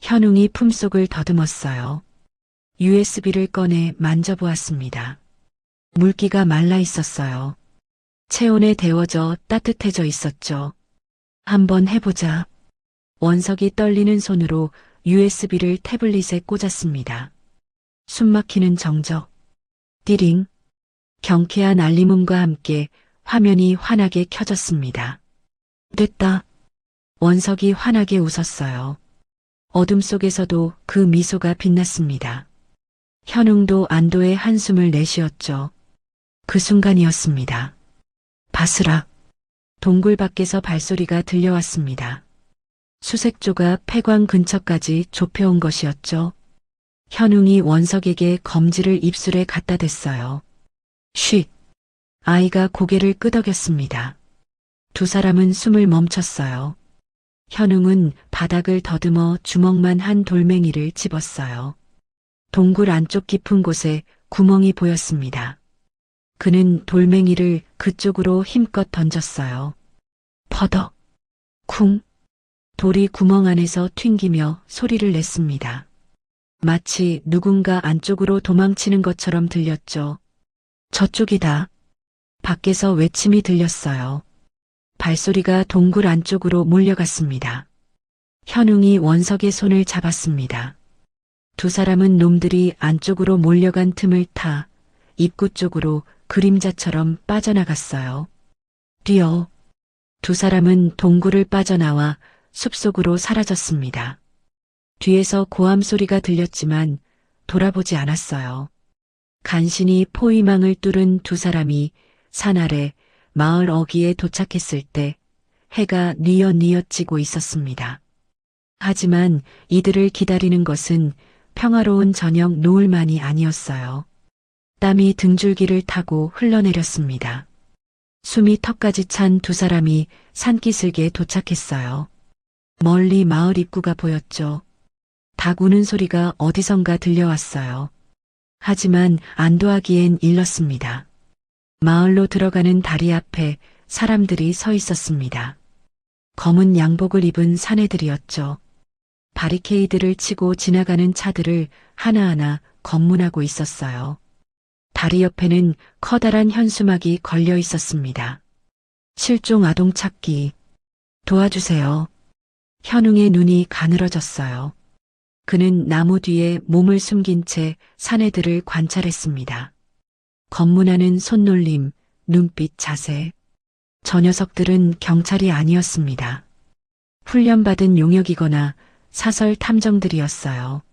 현웅이 품속을 더듬었어요. USB를 꺼내 만져보았습니다. 물기가 말라 있었어요. 체온에 데워져 따뜻해져 있었죠. 한번 해보자. 원석이 떨리는 손으로 USB를 태블릿에 꽂았습니다. 숨막히는 정적. 띠링. 경쾌한 알림음과 함께 화면이 환하게 켜졌습니다. 됐다. 원석이 환하게 웃었어요. 어둠 속에서도 그 미소가 빛났습니다. 현웅도 안도의 한숨을 내쉬었죠. 그 순간이었습니다. 바스락. 동굴 밖에서 발소리가 들려왔습니다. 수색조가 폐광 근처까지 좁혀온 것이었죠. 현웅이 원석에게 검지를 입술에 갖다 댔어요. 쉿. 아이가 고개를 끄덕였습니다. 두 사람은 숨을 멈췄어요. 현웅은 바닥을 더듬어 주먹만 한 돌멩이를 집었어요. 동굴 안쪽 깊은 곳에 구멍이 보였습니다. 그는 돌멩이를 그쪽으로 힘껏 던졌어요. 퍼덕. 쿵. 돌이 구멍 안에서 튕기며 소리를 냈습니다. 마치 누군가 안쪽으로 도망치는 것처럼 들렸죠. 저쪽이다. 밖에서 외침이 들렸어요. 발소리가 동굴 안쪽으로 몰려갔습니다. 현웅이 원석의 손을 잡았습니다. 두 사람은 놈들이 안쪽으로 몰려간 틈을 타 입구 쪽으로 그림자처럼 빠져나갔어요. 뛰어. 두 사람은 동굴을 빠져나와 숲속으로 사라졌습니다. 뒤에서 고함 소리가 들렸지만 돌아보지 않았어요. 간신히 포위망을 뚫은 두 사람이 산 아래 마을 어귀에 도착했을 때 해가 뉘엿뉘엿 지고 있었습니다. 하지만 이들을 기다리는 것은 평화로운 저녁 노을만이 아니었어요. 땀이 등줄기를 타고 흘러내렸습니다. 숨이 턱까지 찬 두 사람이 산기슭에 도착했어요. 멀리 마을 입구가 보였죠. 닭 우는 소리가 어디선가 들려왔어요. 하지만 안도하기엔 일렀습니다. 마을로 들어가는 다리 앞에 사람들이 서 있었습니다. 검은 양복을 입은 사내들이었죠. 바리케이드를 치고 지나가는 차들을 하나하나 검문하고 있었어요. 다리 옆에는 커다란 현수막이 걸려 있었습니다. 실종 아동 찾기. 도와주세요. 현웅의 눈이 가늘어졌어요. 그는 나무 뒤에 몸을 숨긴 채 사내들을 관찰했습니다. 검문하는 손놀림, 눈빛, 자세. 저 녀석들은 경찰이 아니었습니다. 훈련받은 용역이거나 사설 탐정들이었어요.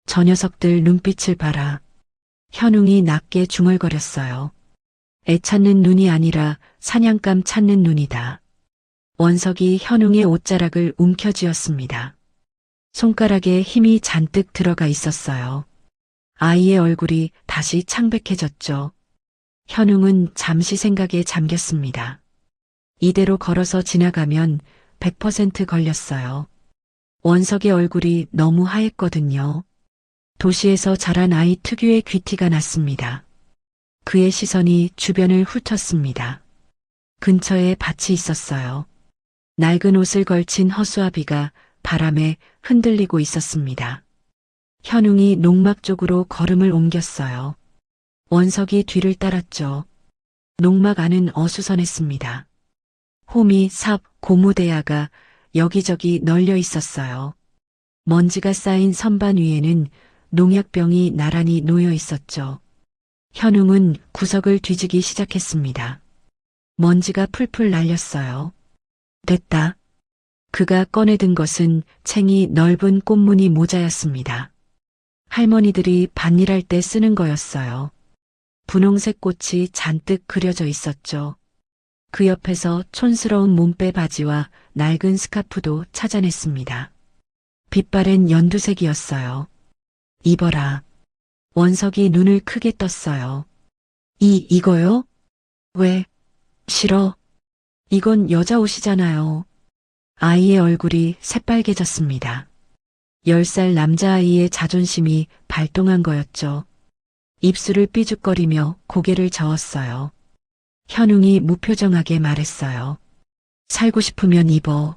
저 녀석들 눈빛을 봐라. 현웅이 낮게 중얼거렸어요. 애찾는 눈이 아니라 사냥감 찾는 눈이다. 원석이 현웅의 옷자락을 움켜쥐었습니다. 손가락에 힘이 잔뜩 들어가 있었어요. 아이의 얼굴이 다시 창백해졌죠. 현웅은 잠시 생각에 잠겼습니다. 이대로 걸어서 지나가면 100% 걸렸어요. 원석의 얼굴이 너무 하얗거든요. 도시에서 자란 아이 특유의 귀티가 났습니다. 그의 시선이 주변을 훑었습니다. 근처에 밭이 있었어요. 낡은 옷을 걸친 허수아비가 바람에 흔들리고 있었습니다. 현웅이 농막 쪽으로 걸음을 옮겼어요. 원석이 뒤를 따랐죠. 농막 안은 어수선했습니다. 호미, 삽, 고무대야가 여기저기 널려 있었어요. 먼지가 쌓인 선반 위에는 농약병이 나란히 놓여 있었죠. 현웅은 구석을 뒤지기 시작했습니다. 먼지가 풀풀 날렸어요. 됐다. 그가 꺼내든 것은 챙이 넓은 꽃무늬 모자였습니다. 할머니들이 밭일할 때 쓰는 거였어요. 분홍색 꽃이 잔뜩 그려져 있었죠. 그 옆에서 촌스러운 몸빼 바지와 낡은 스카프도 찾아냈습니다. 빛바랜 연두색이었어요. 입어라. 원석이 눈을 크게 떴어요. 이거요? 왜? 싫어. 이건 여자 옷이잖아요. 아이의 얼굴이 새빨개졌습니다. 10살 남자아이의 자존심이 발동한 거였죠. 입술을 삐죽거리며 고개를 저었어요. 현웅이 무표정하게 말했어요. 살고 싶으면 입어.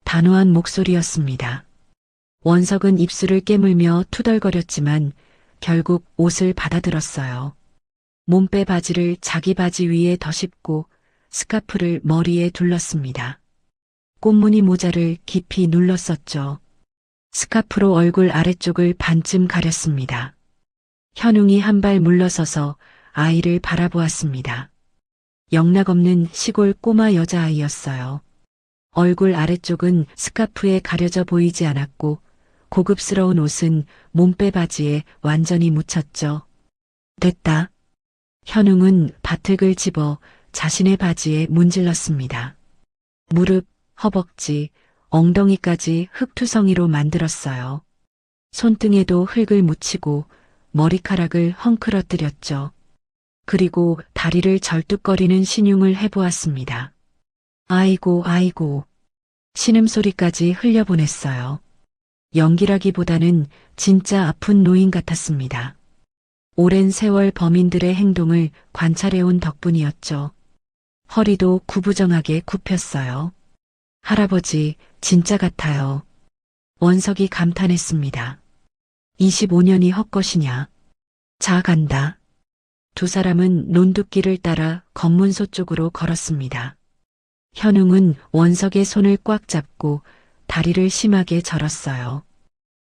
단호한 목소리였습니다. 원석은 입술을 깨물며 투덜거렸지만 결국 옷을 받아들었어요. 몸빼 바지를 자기 바지 위에 덧입고 스카프를 머리에 둘렀습니다. 꽃무늬 모자를 깊이 눌렀었죠. 스카프로 얼굴 아래쪽을 반쯤 가렸습니다. 현웅이 한 발 물러서서 아이를 바라보았습니다. 영락없는 시골 꼬마 여자아이였어요. 얼굴 아래쪽은 스카프에 가려져 보이지 않았고 고급스러운 옷은 몸빼 바지에 완전히 묻혔죠. 됐다. 현웅은 바틀을 집어 자신의 바지에 문질렀습니다. 무릎, 허벅지, 엉덩이까지 흙투성이로 만들었어요. 손등에도 흙을 묻히고 머리카락을 헝클어뜨렸죠. 그리고 다리를 절뚝거리는 신용을 해보았습니다. 아이고 아이고. 신음소리까지 흘려보냈어요. 연기라기보다는 진짜 아픈 노인 같았습니다. 오랜 세월 범인들의 행동을 관찰해온 덕분이었죠. 허리도 구부정하게 굽혔어요. 할아버지, 진짜 같아요. 원석이 감탄했습니다. 25년이 헛것이냐. 자, 간다. 두 사람은 논두길을 따라 검문소 쪽으로 걸었습니다. 현웅은 원석의 손을 꽉 잡고 다리를 심하게 절었어요.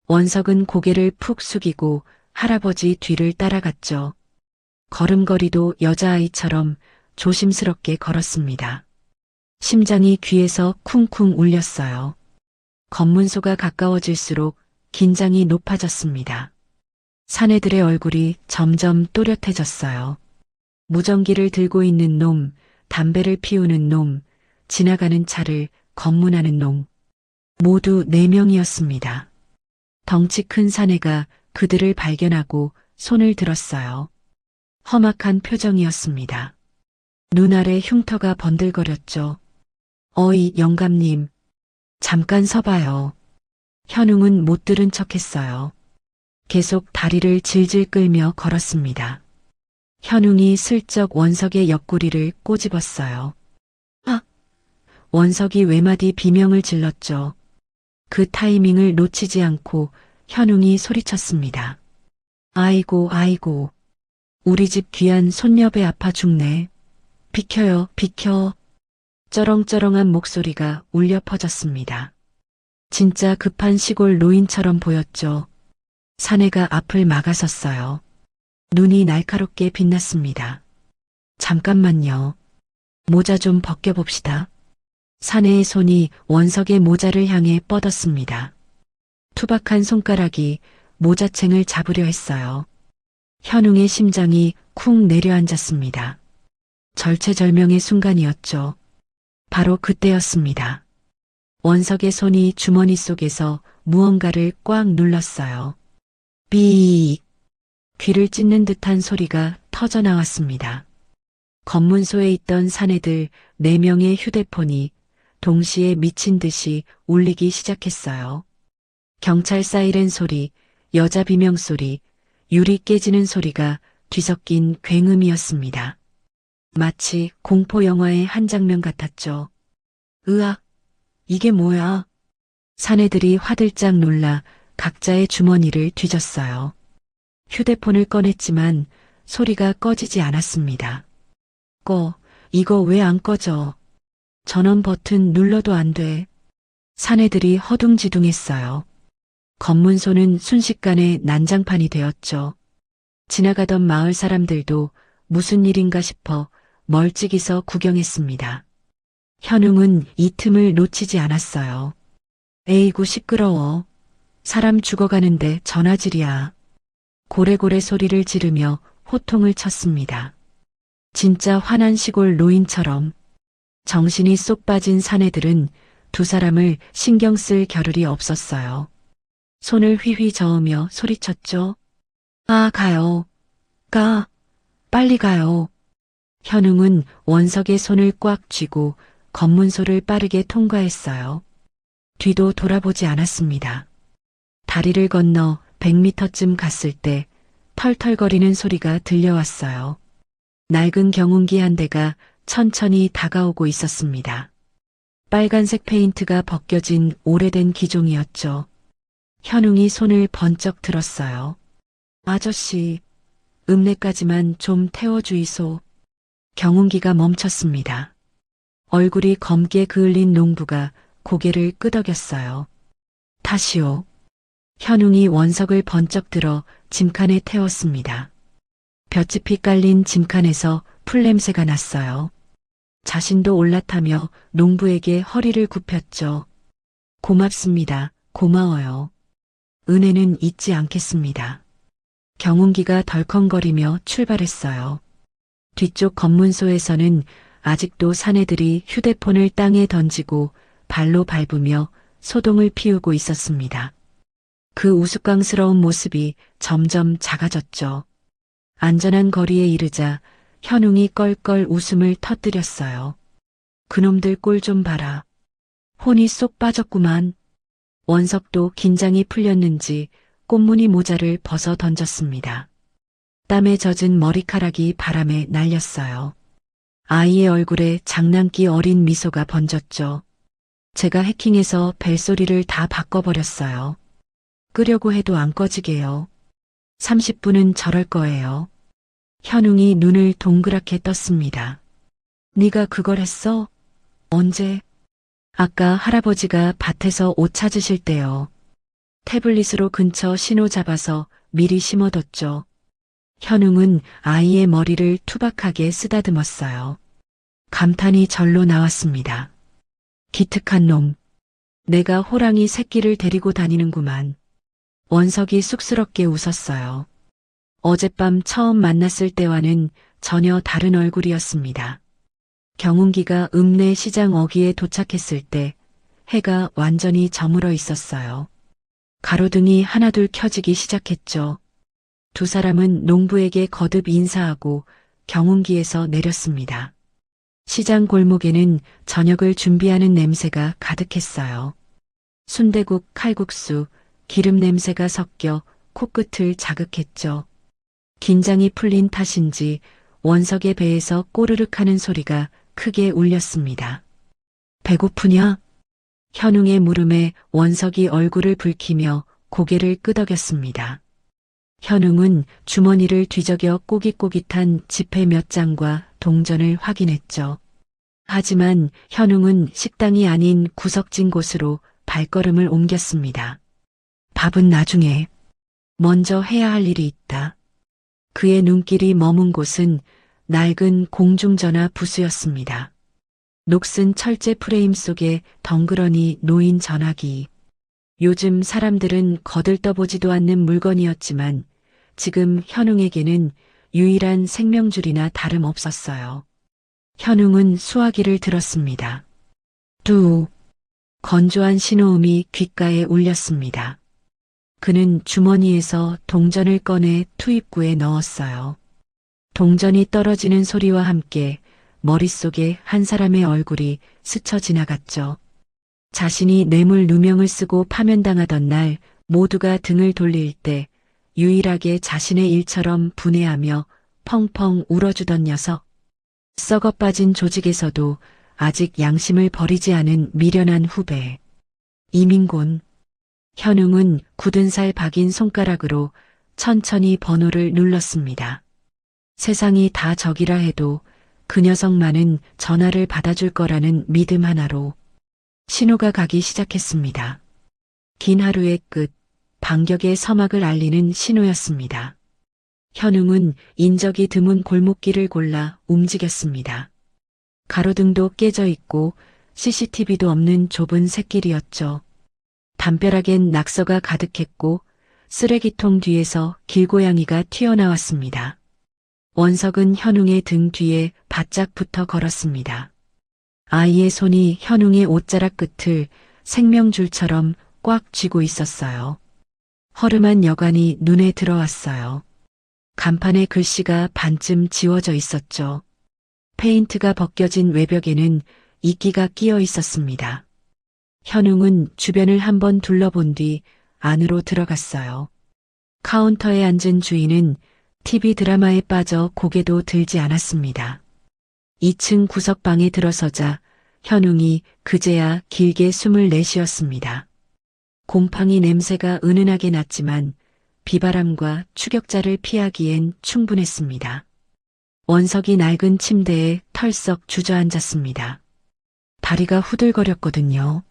원석은 고개를 푹 숙이고 할아버지 뒤를 따라갔죠. 걸음걸이도 여자아이처럼 조심스럽게 걸었습니다. 심장이 귀에서 쿵쿵 울렸어요. 검문소가 가까워질수록 긴장이 높아졌습니다. 사내들의 얼굴이 점점 또렷해졌어요. 무전기를 들고 있는 놈, 담배를 피우는 놈, 지나가는 차를 검문하는 놈. 모두 4명이었습니다. 덩치 큰 사내가 그들을 발견하고 손을 들었어요. 험악한 표정이었습니다. 눈 아래 흉터가 번들거렸죠. 어이, 영감님. 잠깐 서봐요. 현웅은 못 들은 척했어요. 계속 다리를 질질 끌며 걸었습니다. 현웅이 슬쩍 원석의 옆구리를 꼬집었어요. 아! 원석이 외마디 비명을 질렀죠. 그 타이밍을 놓치지 않고 현웅이 소리쳤습니다. 아이고, 아이고. 우리 집 귀한 손녀배 아파 죽네. 비켜요, 비켜. 쩌렁쩌렁한 목소리가 울려 퍼졌습니다. 진짜 급한 시골 노인처럼 보였죠. 사내가 앞을 막아섰어요. 눈이 날카롭게 빛났습니다. 잠깐만요. 모자 좀 벗겨봅시다. 사내의 손이 원석의 모자를 향해 뻗었습니다. 투박한 손가락이 모자챙을 잡으려 했어요. 현웅의 심장이 쿵 내려앉았습니다. 절체절명의 순간이었죠. 바로 그때였습니다. 원석의 손이 주머니 속에서 무언가를 꽉 눌렀어요. 삐익. 귀를 찢는 듯한 소리가 터져나왔습니다. 검문소에 있던 사내들 4명의 휴대폰이 동시에 미친 듯이 울리기 시작했어요. 경찰 사이렌 소리, 여자 비명 소리, 유리 깨지는 소리가 뒤섞인 굉음이었습니다. 마치 공포 영화의 한 장면 같았죠. 으악, 이게 뭐야? 사내들이 화들짝 놀라 각자의 주머니를 뒤졌어요. 휴대폰을 꺼냈지만 소리가 꺼지지 않았습니다. 이거 왜 안 꺼져? 전원 버튼 눌러도 안 돼. 사내들이 허둥지둥했어요. 검문소는 순식간에 난장판이 되었죠. 지나가던 마을 사람들도 무슨 일인가 싶어 멀찍이서 구경했습니다. 현웅은 이 틈을 놓치지 않았어요. 에이구 시끄러워. 사람 죽어가는데 전화질이야. 고래고래 소리를 지르며 호통을 쳤습니다. 진짜 화난 시골 노인처럼. 정신이 쏙 빠진 사내들은 두 사람을 신경 쓸 겨를이 없었어요. 손을 휘휘 저으며 소리쳤죠. 아, 가요. 빨리 가요. 현웅은 원석의 손을 꽉 쥐고 검문소를 빠르게 통과했어요. 뒤도 돌아보지 않았습니다. 다리를 건너 100m쯤 갔을 때 털털거리는 소리가 들려왔어요. 낡은 경운기 한 대가 천천히 다가오고 있었습니다. 빨간색 페인트가 벗겨진 오래된 기종이었죠. 현웅이 손을 번쩍 들었어요. 아저씨, 읍내까지만 좀 태워주이소. 경운기가 멈췄습니다. 얼굴이 검게 그을린 농부가 고개를 끄덕였어요. 다시오. 현웅이 원석을 번쩍 들어 짐칸에 태웠습니다. 볏짚이 깔린 짐칸에서 풀냄새가 났어요. 자신도 올라타며 농부에게 허리를 굽혔죠. 고맙습니다. 고마워요. 은혜는 잊지 않겠습니다. 경운기가 덜컹거리며 출발했어요. 뒤쪽 검문소에서는 아직도 사내들이 휴대폰을 땅에 던지고 발로 밟으며 소동을 피우고 있었습니다. 그 우스꽝스러운 모습이 점점 작아졌죠. 안전한 거리에 이르자 현웅이 껄껄 웃음을 터뜨렸어요. 그놈들 꼴 좀 봐라. 혼이 쏙 빠졌구만. 원석도 긴장이 풀렸는지 꽃무늬 모자를 벗어 던졌습니다. 땀에 젖은 머리카락이 바람에 날렸어요. 아이의 얼굴에 장난기 어린 미소가 번졌죠. 제가 해킹해서 벨소리를 다 바꿔버렸어요. 끄려고 해도 안 꺼지게요. 30분은 저럴 거예요. 현웅이 눈을 동그랗게 떴습니다. 네가 그걸 했어? 언제? 아까 할아버지가 밭에서 옷 찾으실 때요. 태블릿으로 근처 신호 잡아서 미리 심어뒀죠. 현웅은 아이의 머리를 투박하게 쓰다듬었어요. 감탄이 절로 나왔습니다. 기특한 놈. 내가 호랑이 새끼를 데리고 다니는구만. 원석이 쑥스럽게 웃었어요. 어젯밤 처음 만났을 때와는 전혀 다른 얼굴이었습니다. 경운기가 읍내 시장 어귀에 도착했을 때 해가 완전히 저물어 있었어요. 가로등이 하나둘 켜지기 시작했죠. 두 사람은 농부에게 거듭 인사하고 경운기에서 내렸습니다. 시장 골목에는 저녁을 준비하는 냄새가 가득했어요. 순대국, 칼국수, 기름 냄새가 섞여 코끝을 자극했죠. 긴장이 풀린 탓인지 원석의 배에서 꼬르륵 하는 소리가 크게 울렸습니다. 배고프냐? 현웅의 물음에 원석이 얼굴을 붉히며 고개를 끄덕였습니다. 현웅은 주머니를 뒤적여 꼬깃꼬깃한 지폐 몇 장과 동전을 확인했죠. 하지만 현웅은 식당이 아닌 구석진 곳으로 발걸음을 옮겼습니다. 밥은 나중에. 먼저 해야 할 일이 있다. 그의 눈길이 머문 곳은 낡은 공중전화 부스였습니다. 녹슨 철제 프레임 속에 덩그러니 놓인 전화기. 요즘 사람들은 거들떠보지도 않는 물건이었지만 지금 현웅에게는 유일한 생명줄이나 다름없었어요. 현웅은 수화기를 들었습니다. 뚝. 건조한 신호음이 귓가에 울렸습니다. 그는 주머니에서 동전을 꺼내 투입구에 넣었어요. 동전이 떨어지는 소리와 함께 머릿속에 한 사람의 얼굴이 스쳐 지나갔죠. 자신이 뇌물 누명을 쓰고 파면당하던 날 모두가 등을 돌릴 때 유일하게 자신의 일처럼 분해하며 펑펑 울어주던 녀석. 썩어 빠진 조직에서도 아직 양심을 버리지 않은 미련한 후배. 이민곤. 현웅은 굳은 살 박인 손가락으로 천천히 번호를 눌렀습니다. 세상이 다 적이라 해도 그 녀석만은 전화를 받아줄 거라는 믿음 하나로 신호가 가기 시작했습니다. 긴 하루의 끝, 반격의 서막을 알리는 신호였습니다. 현웅은 인적이 드문 골목길을 골라 움직였습니다. 가로등도 깨져 있고 CCTV도 없는 좁은 샛길이었죠. 담벼락엔 낙서가 가득했고 쓰레기통 뒤에서 길고양이가 튀어나왔습니다. 원석은 현웅의 등 뒤에 바짝 붙어 걸었습니다. 아이의 손이 현웅의 옷자락 끝을 생명줄처럼 꽉 쥐고 있었어요. 허름한 여관이 눈에 들어왔어요. 간판에 글씨가 반쯤 지워져 있었죠. 페인트가 벗겨진 외벽에는 이끼가 끼어 있었습니다. 현웅은 주변을 한번 둘러본 뒤 안으로 들어갔어요. 카운터에 앉은 주인은 TV 드라마에 빠져 고개도 들지 않았습니다. 2층 구석방에 들어서자 현웅이 그제야 길게 숨을 내쉬었습니다. 곰팡이 냄새가 은은하게 났지만 비바람과 추격자를 피하기엔 충분했습니다. 원석이 낡은 침대에 털썩 주저앉았습니다. 다리가 후들거렸거든요.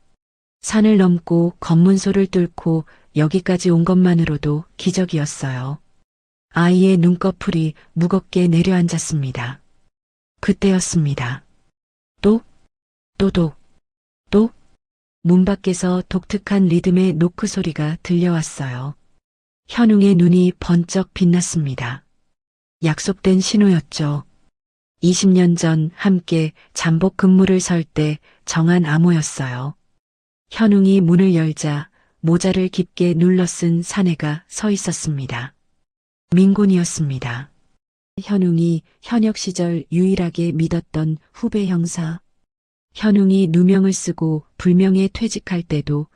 산을 넘고 검문소를 뚫고 여기까지 온 것만으로도 기적이었어요. 아이의 눈꺼풀이 무겁게 내려앉았습니다. 그때였습니다. 또 문 밖에서 독특한 리듬의 노크 소리가 들려왔어요. 현웅의 눈이 번쩍 빛났습니다. 약속된 신호였죠. 20년 전 함께 잠복 근무를 설 때 정한 암호였어요. 현웅이 문을 열자 모자를 깊게 눌러 쓴 사내가 서 있었습니다. 민곤이었습니다. 현웅이 현역 시절 유일하게 믿었던 후배 형사. 현웅이 누명을 쓰고 불명예 퇴직할 때도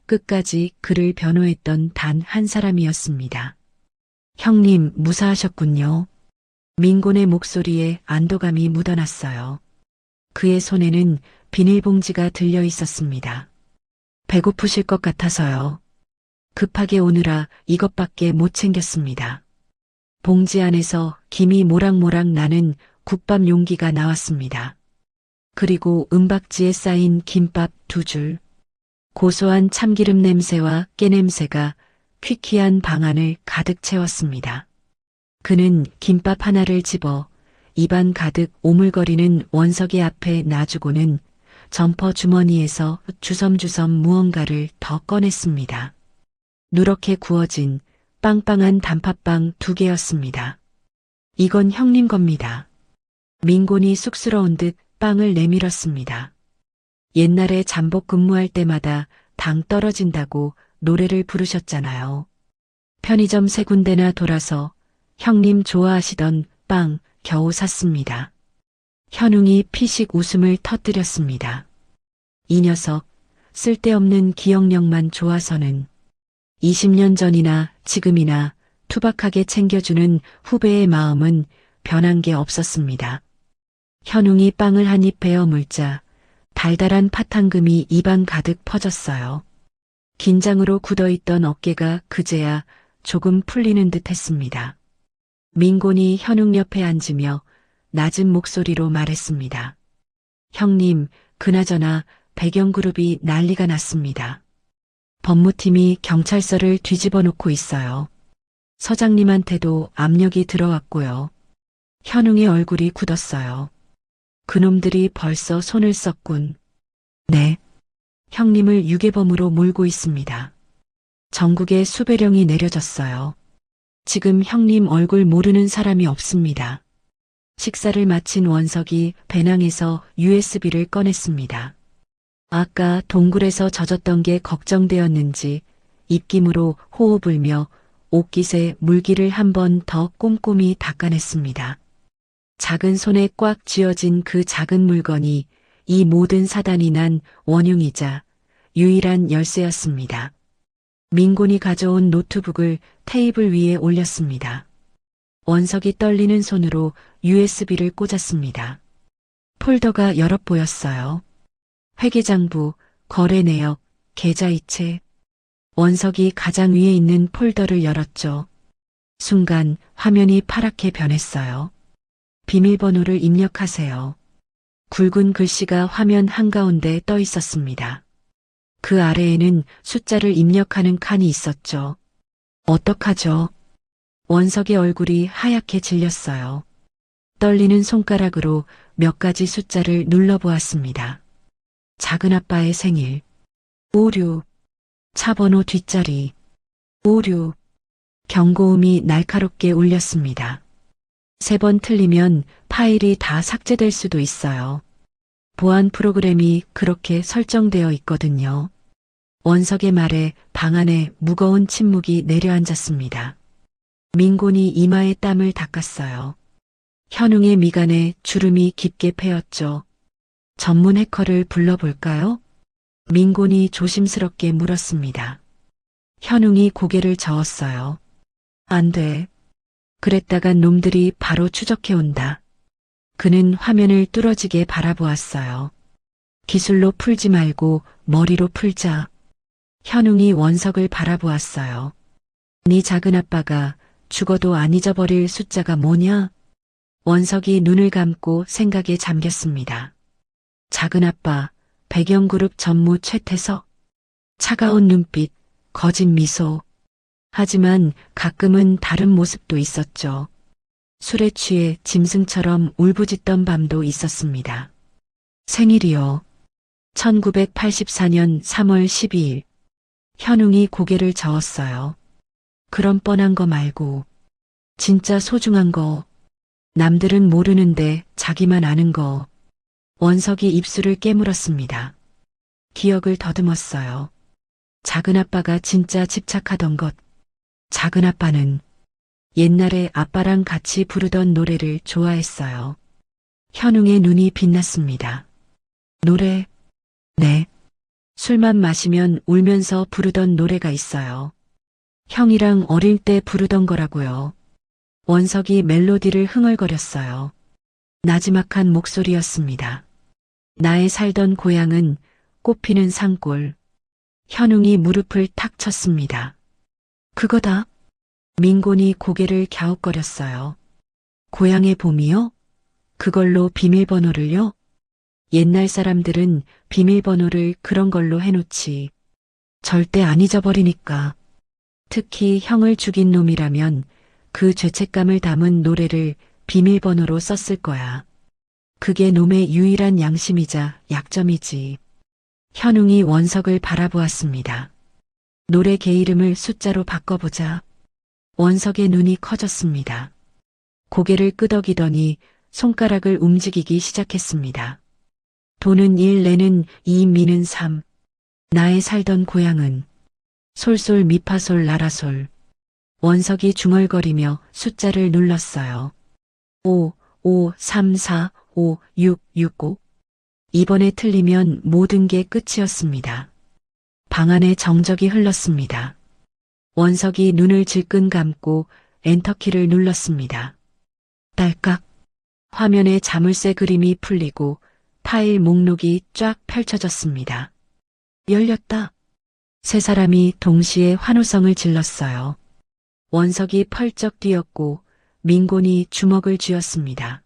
끝까지 그를 변호했던 단 한 사람이었습니다. 형님 무사하셨군요. 민곤의 목소리에 안도감이 묻어났어요. 그의 손에는 비닐봉지가 들려 있었습니다. 배고프실 것 같아서요. 급하게 오느라 이것밖에 못 챙겼습니다. 봉지 안에서 김이 모락모락 나는 국밥 용기가 나왔습니다. 그리고 은박지에 쌓인 김밥 2줄. 고소한 참기름 냄새와 깨 냄새가 퀴퀴한 방 안을 가득 채웠습니다. 그는 김밥 하나를 집어 입안 가득 오물거리는 원석이 앞에 놔주고는 점퍼 주머니에서 주섬주섬 무언가를 더 꺼냈습니다. 누렇게 구워진 빵빵한 단팥빵 2개였습니다. 이건 형님 겁니다. 민곤이 쑥스러운 듯 빵을 내밀었습니다. 옛날에 잠복 근무할 때마다 당 떨어진다고 노래를 부르셨잖아요. 편의점 3군데나 돌아서 형님 좋아하시던 빵 겨우 샀습니다. 현웅이 피식 웃음을 터뜨렸습니다. 이 녀석 쓸데없는 기억력만 좋아서는 20년 전이나 지금이나 투박하게 챙겨주는 후배의 마음은 변한 게 없었습니다. 현웅이 빵을 한 입 베어 물자 달달한 팥향금이 입안 가득 퍼졌어요. 긴장으로 굳어있던 어깨가 그제야 조금 풀리는 듯 했습니다. 민곤이 현웅 옆에 앉으며 낮은 목소리로 말했습니다. 형님, 그나저나 배경그룹이 난리가 났습니다. 법무팀이 경찰서를 뒤집어 놓고 있어요. 서장님한테도 압력이 들어왔고요. 현웅의 얼굴이 굳었어요. 그놈들이 벌써 손을 썼군. 네. 형님을 유괴범으로 몰고 있습니다. 전국에 수배령이 내려졌어요. 지금 형님 얼굴 모르는 사람이 없습니다. 식사를 마친 원석이 배낭에서 USB를 꺼냈습니다. 아까 동굴에서 젖었던 게 걱정되었는지 입김으로 호호 불며 옷깃에 물기를 한 번 더 꼼꼼히 닦아냈습니다. 작은 손에 꽉 쥐어진 그 작은 물건이 이 모든 사단이 난 원흉이자 유일한 열쇠였습니다. 민곤이 가져온 노트북을 테이블 위에 올렸습니다. 원석이 떨리는 손으로 USB를 꽂았습니다. 폴더가 여럿 보였어요. 회계장부, 거래내역, 계좌이체. 원석이 가장 위에 있는 폴더를 열었죠. 순간 화면이 파랗게 변했어요. 비밀번호를 입력하세요. 굵은 글씨가 화면 한가운데 떠 있었습니다. 그 아래에는 숫자를 입력하는 칸이 있었죠. 어떡하죠? 원석의 얼굴이 하얗게 질렸어요. 떨리는 손가락으로 몇 가지 숫자를 눌러보았습니다. 작은아빠의 생일. 56. 차번호 뒷자리. 56. 경고음이 날카롭게 울렸습니다. 3번 틀리면 파일이 다 삭제될 수도 있어요. 보안 프로그램이 그렇게 설정되어 있거든요. 원석의 말에 방 안에 무거운 침묵이 내려앉았습니다. 민곤이 이마에 땀을 닦았어요. 현웅의 미간에 주름이 깊게 패였죠. 전문 해커를 불러볼까요? 민곤이 조심스럽게 물었습니다. 현웅이 고개를 저었어요. 안 돼. 그랬다간 놈들이 바로 추적해온다. 그는 화면을 뚫어지게 바라보았어요. 기술로 풀지 말고 머리로 풀자. 현웅이 원석을 바라보았어요. 네 작은아빠가 죽어도 안 잊어버릴 숫자가 뭐냐? 원석이 눈을 감고 생각에 잠겼습니다. 작은아빠, 배경그룹 전무 최태석. 차가운 눈빛, 거짓 미소. 하지만 가끔은 다른 모습도 있었죠. 술에 취해 짐승처럼 울부짖던 밤도 있었습니다. 생일이요. 1984년 3월 12일. 현웅이 고개를 저었어요. 그런 뻔한 거 말고 진짜 소중한 거. 남들은 모르는데 자기만 아는 거. 원석이 입술을 깨물었습니다. 기억을 더듬었어요. 작은아빠가 진짜 집착하던 것. 작은아빠는 옛날에 아빠랑 같이 부르던 노래를 좋아했어요. 현웅의 눈이 빛났습니다. 노래? 네. 술만 마시면 울면서 부르던 노래가 있어요. 형이랑 어릴 때 부르던 거라고요. 원석이 멜로디를 흥얼거렸어요. 나지막한 목소리였습니다. 나의 살던 고향은 꽃피는 산골. 현웅이 무릎을 탁 쳤습니다. 그거다. 민곤이 고개를 갸웃거렸어요. 고향의 봄이요? 그걸로 비밀번호를요? 옛날 사람들은 비밀번호를 그런 걸로 해놓지. 절대 안 잊어버리니까. 특히 형을 죽인 놈이라면 그 죄책감을 담은 노래를 비밀번호로 썼을 거야. 그게 놈의 유일한 양심이자 약점이지. 현웅이 원석을 바라보았습니다. 노래 개 이름을 숫자로 바꿔보자. 원석의 눈이 커졌습니다. 고개를 끄덕이더니 손가락을 움직이기 시작했습니다. 도는 1, 내는 2, 미는 3. 나의 살던 고향은 솔솔 미파솔 라라솔. 원석이 중얼거리며 숫자를 눌렀어요. 5, 5, 3, 4, 5, 6, 6, 5. 이번에 틀리면 모든 게 끝이었습니다. 방 안에 정적이 흘렀습니다. 원석이 눈을 질끈 감고 엔터키를 눌렀습니다. 딸깍. 화면에 자물쇠 그림이 풀리고 파일 목록이 쫙 펼쳐졌습니다. 열렸다. 세 사람이 동시에 환호성을 질렀어요. 원석이 펄쩍 뛰었고 민곤이 주먹을 쥐었습니다.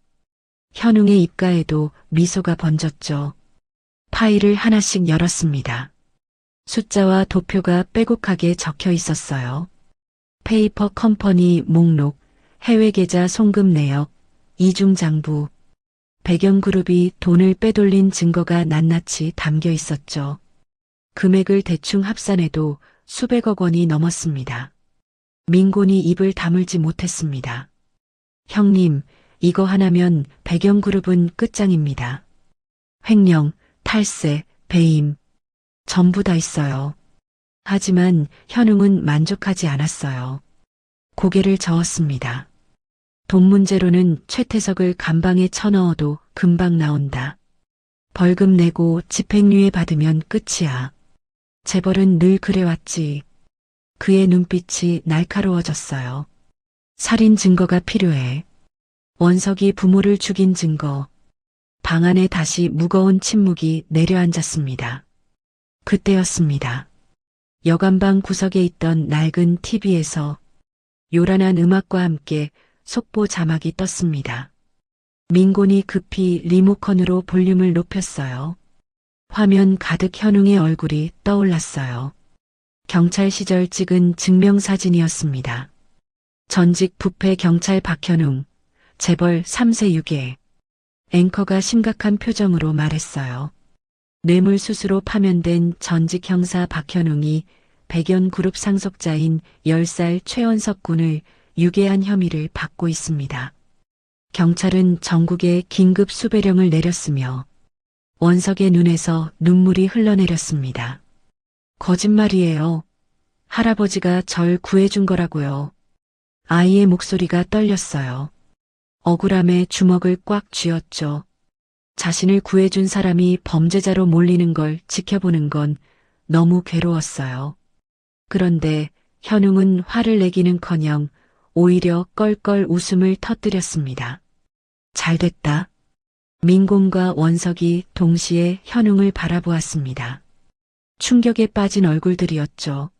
현웅의 입가에도 미소가 번졌죠. 파일을 하나씩 열었습니다. 숫자와 도표가 빼곡하게 적혀 있었어요. 페이퍼 컴퍼니 목록, 해외 계좌 송금 내역, 이중장부, 배경그룹이 돈을 빼돌린 증거가 낱낱이 담겨 있었죠. 금액을 대충 합산해도 수백억 원이 넘었습니다. 민곤이 입을 다물지 못했습니다. 형님, 이거 하나면 배경그룹은 끝장입니다. 횡령, 탈세, 배임, 전부 다 있어요. 하지만 현웅은 만족하지 않았어요. 고개를 저었습니다. 돈 문제로는 최태석을 감방에 쳐넣어도 금방 나온다. 벌금 내고 집행유예 받으면 끝이야. 재벌은 늘 그래왔지. 그의 눈빛이 날카로워졌어요. 살인 증거가 필요해. 원석이 부모를 죽인 증거. 방 안에 다시 무거운 침묵이 내려앉았습니다. 그때였습니다. 여관방 구석에 있던 낡은 TV에서 요란한 음악과 함께 속보 자막이 떴습니다. 민곤이 급히 리모컨으로 볼륨을 높였어요. 화면 가득 현웅의 얼굴이 떠올랐어요. 경찰 시절 찍은 증명사진이었습니다. 전직 부패 경찰 박현웅, 재벌 3세 유괴. 앵커가 심각한 표정으로 말했어요. 뇌물수수로 파면된 전직 형사 박현웅이 백연그룹 상속자인 10살 최원석 군을 유괴한 혐의를 받고 있습니다. 경찰은 전국에 긴급 수배령을 내렸으며 원석의 눈에서 눈물이 흘러내렸습니다. 거짓말이에요. 할아버지가 절 구해준 거라고요. 아이의 목소리가 떨렸어요. 억울함에 주먹을 꽉 쥐었죠. 자신을 구해준 사람이 범죄자로 몰리는 걸 지켜보는 건 너무 괴로웠어요. 그런데 현웅은 화를 내기는커녕 오히려 껄껄 웃음을 터뜨렸습니다. 잘됐다. 민곤과 원석이 동시에 현웅을 바라보았습니다. 충격에 빠진 얼굴들이었죠.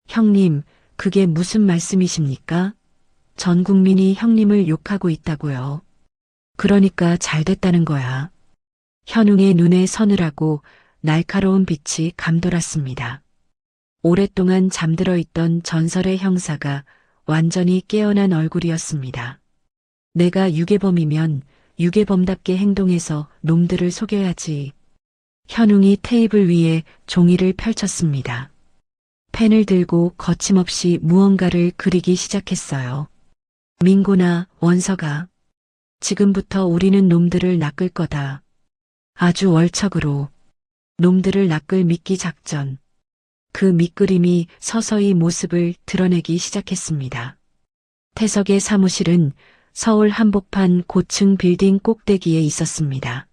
형님, 그게 무슨 말씀이십니까? 전 국민이 형님을 욕하고 있다고요. 그러니까 잘됐다는 거야. 현웅의 눈에 서늘하고 날카로운 빛이 감돌았습니다. 오랫동안 잠들어 있던 전설의 형사가 완전히 깨어난 얼굴이었습니다. 내가 유괴범이면 유괴범답게 행동해서 놈들을 속여야지. 현웅이 테이블 위에 종이를 펼쳤습니다. 펜을 들고 거침없이 무언가를 그리기 시작했어요. 민곤아, 원석아. 지금부터 우리는 놈들을 낚을 거다. 아주 월척으로. 놈들을 낚을 미끼 작전. 그 밑그림이 서서히 모습을 드러내기 시작했습니다. 태석의 사무실은 서울 한복판 고층 빌딩 꼭대기에 있었습니다.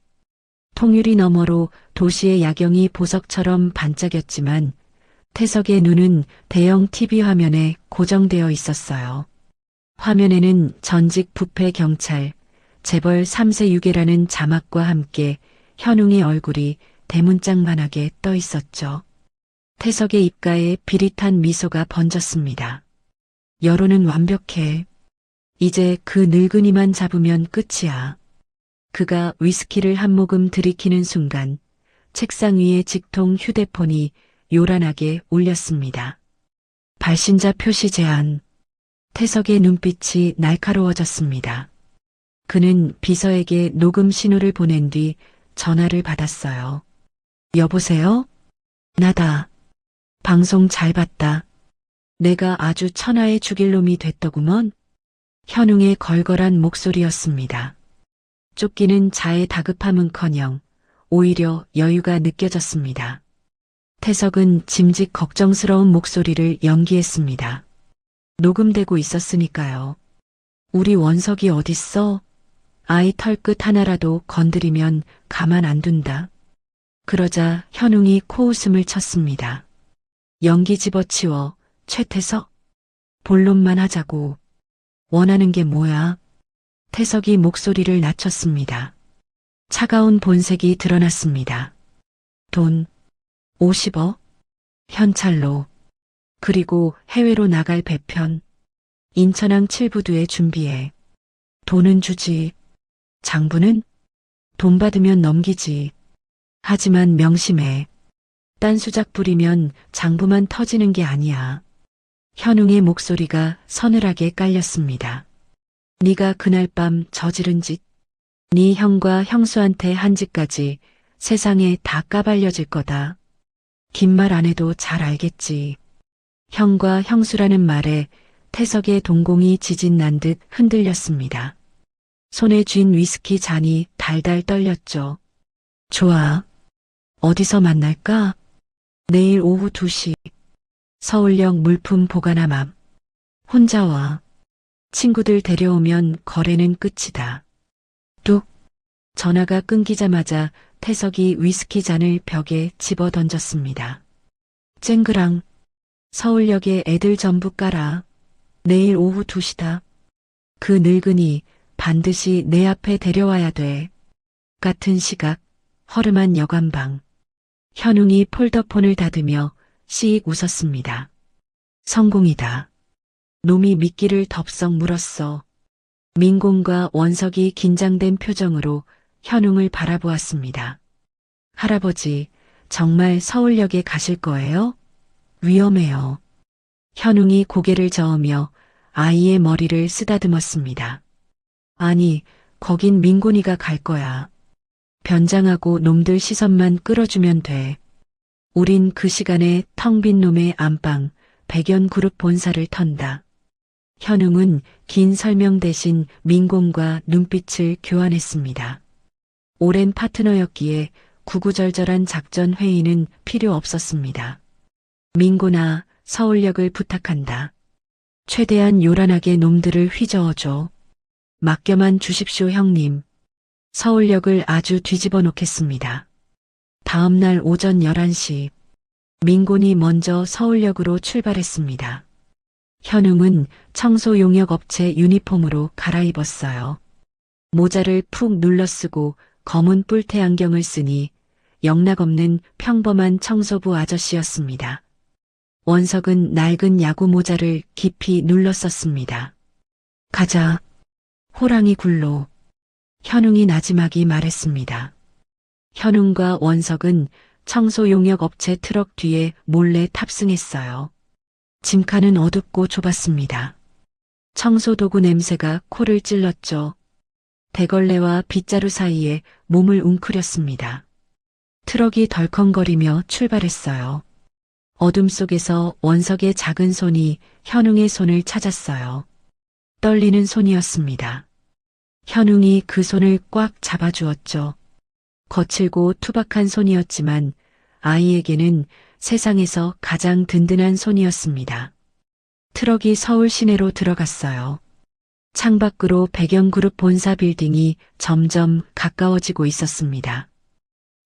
통유리 너머로 도시의 야경이 보석처럼 반짝였지만 태석의 눈은 대형 TV 화면에 고정되어 있었어요. 화면에는 전직 부패 경찰, 재벌 3세 유괴라는 자막과 함께 현웅의 얼굴이 대문짝만하게 떠 있었죠. 태석의 입가에 비릿한 미소가 번졌습니다. 여론은 완벽해. 이제 그 늙은이만 잡으면 끝이야. 그가 위스키를 한 모금 들이키는 순간 책상 위의 직통 휴대폰이 요란하게 울렸습니다. 발신자 표시 제한. 태석의 눈빛이 날카로워졌습니다. 그는 비서에게 녹음 신호를 보낸 뒤 전화를 받았어요. 여보세요? 나다. 방송 잘 봤다. 내가 아주 천하의 죽일 놈이 됐더구먼. 현웅의 걸걸한 목소리였습니다. 쫓기는 자의 다급함은커녕 오히려 여유가 느껴졌습니다. 태석은 짐짓 걱정스러운 목소리를 연기했습니다. 녹음되고 있었으니까요. 우리 원석이 어딨어? 아이 털끝 하나라도 건드리면 가만 안 둔다. 그러자 현웅이 코웃음을 쳤습니다. 연기 집어치워, 최태석. 본론만 하자고. 원하는 게 뭐야? 태석이 목소리를 낮췄습니다. 차가운 본색이 드러났습니다. 돈 50억? 현찰로. 그리고 해외로 나갈 배편. 인천항 7부두에 준비해. 돈은 주지. 장부는? 돈 받으면 넘기지. 하지만 명심해. 딴 수작 부리면 장부만 터지는 게 아니야. 현웅의 목소리가 서늘하게 깔렸습니다. 네가 그날 밤 저지른 짓, 네 형과 형수한테 한 짓까지 세상에 다 까발려질 거다. 긴 말 안 해도 잘 알겠지. 형과 형수라는 말에 태석의 동공이 지진 난 듯 흔들렸습니다. 손에 쥔 위스키 잔이 달달 떨렸죠. 좋아. 어디서 만날까? 내일 오후 2시. 서울역 물품 보관함 앞. 혼자 와. 친구들 데려오면 거래는 끝이다. 뚝. 전화가 끊기자마자 태석이 위스키 잔을 벽에 집어 던졌습니다. 쨍그랑. 서울역에 애들 전부 깔아. 내일 오후 2시다. 그 늙은이 반드시 내 앞에 데려와야 돼. 같은 시각, 허름한 여관방. 현웅이 폴더폰을 닫으며 씩 웃었습니다. 성공이다. 놈이 미끼를 덥석 물었어. 민공과 원석이 긴장된 표정으로 현웅을 바라보았습니다. 할아버지, 정말 서울역에 가실 거예요? 위험해요. 현웅이 고개를 저으며 아이의 머리를 쓰다듬었습니다. 아니, 거긴 민곤이가 갈 거야. 변장하고 놈들 시선만 끌어주면 돼. 우린 그 시간에 텅 빈 놈의 안방, 백연그룹 본사를 턴다. 현웅은 긴 설명 대신 민곤과 눈빛을 교환했습니다. 오랜 파트너였기에 구구절절한 작전 회의는 필요 없었습니다. 민곤아, 서울역을 부탁한다. 최대한 요란하게 놈들을 휘저어줘. 맡겨만 주십시오, 형님. 서울역을 아주 뒤집어 놓겠습니다. 다음 날 오전 11시, 민곤이 먼저 서울역으로 출발했습니다. 현웅은 청소용역업체 유니폼으로 갈아입었어요. 모자를 푹 눌러쓰고 검은 뿔테 안경을 쓰니 영락없는 평범한 청소부 아저씨였습니다. 원석은 낡은 야구 모자를 깊이 눌렀었습니다. 가자. 호랑이 굴로. 현웅이 나지막이 말했습니다. 현웅과 원석은 청소용역 업체 트럭 뒤에 몰래 탑승했어요. 짐칸은 어둡고 좁았습니다. 청소도구 냄새가 코를 찔렀죠. 대걸레와 빗자루 사이에 몸을 웅크렸습니다. 트럭이 덜컹거리며 출발했어요. 어둠 속에서 원석의 작은 손이 현웅의 손을 찾았어요. 떨리는 손이었습니다. 현웅이 그 손을 꽉 잡아주었죠. 거칠고 투박한 손이었지만 아이에게는 세상에서 가장 든든한 손이었습니다. 트럭이 서울 시내로 들어갔어요. 창밖으로 백연그룹 본사 빌딩이 점점 가까워지고 있었습니다.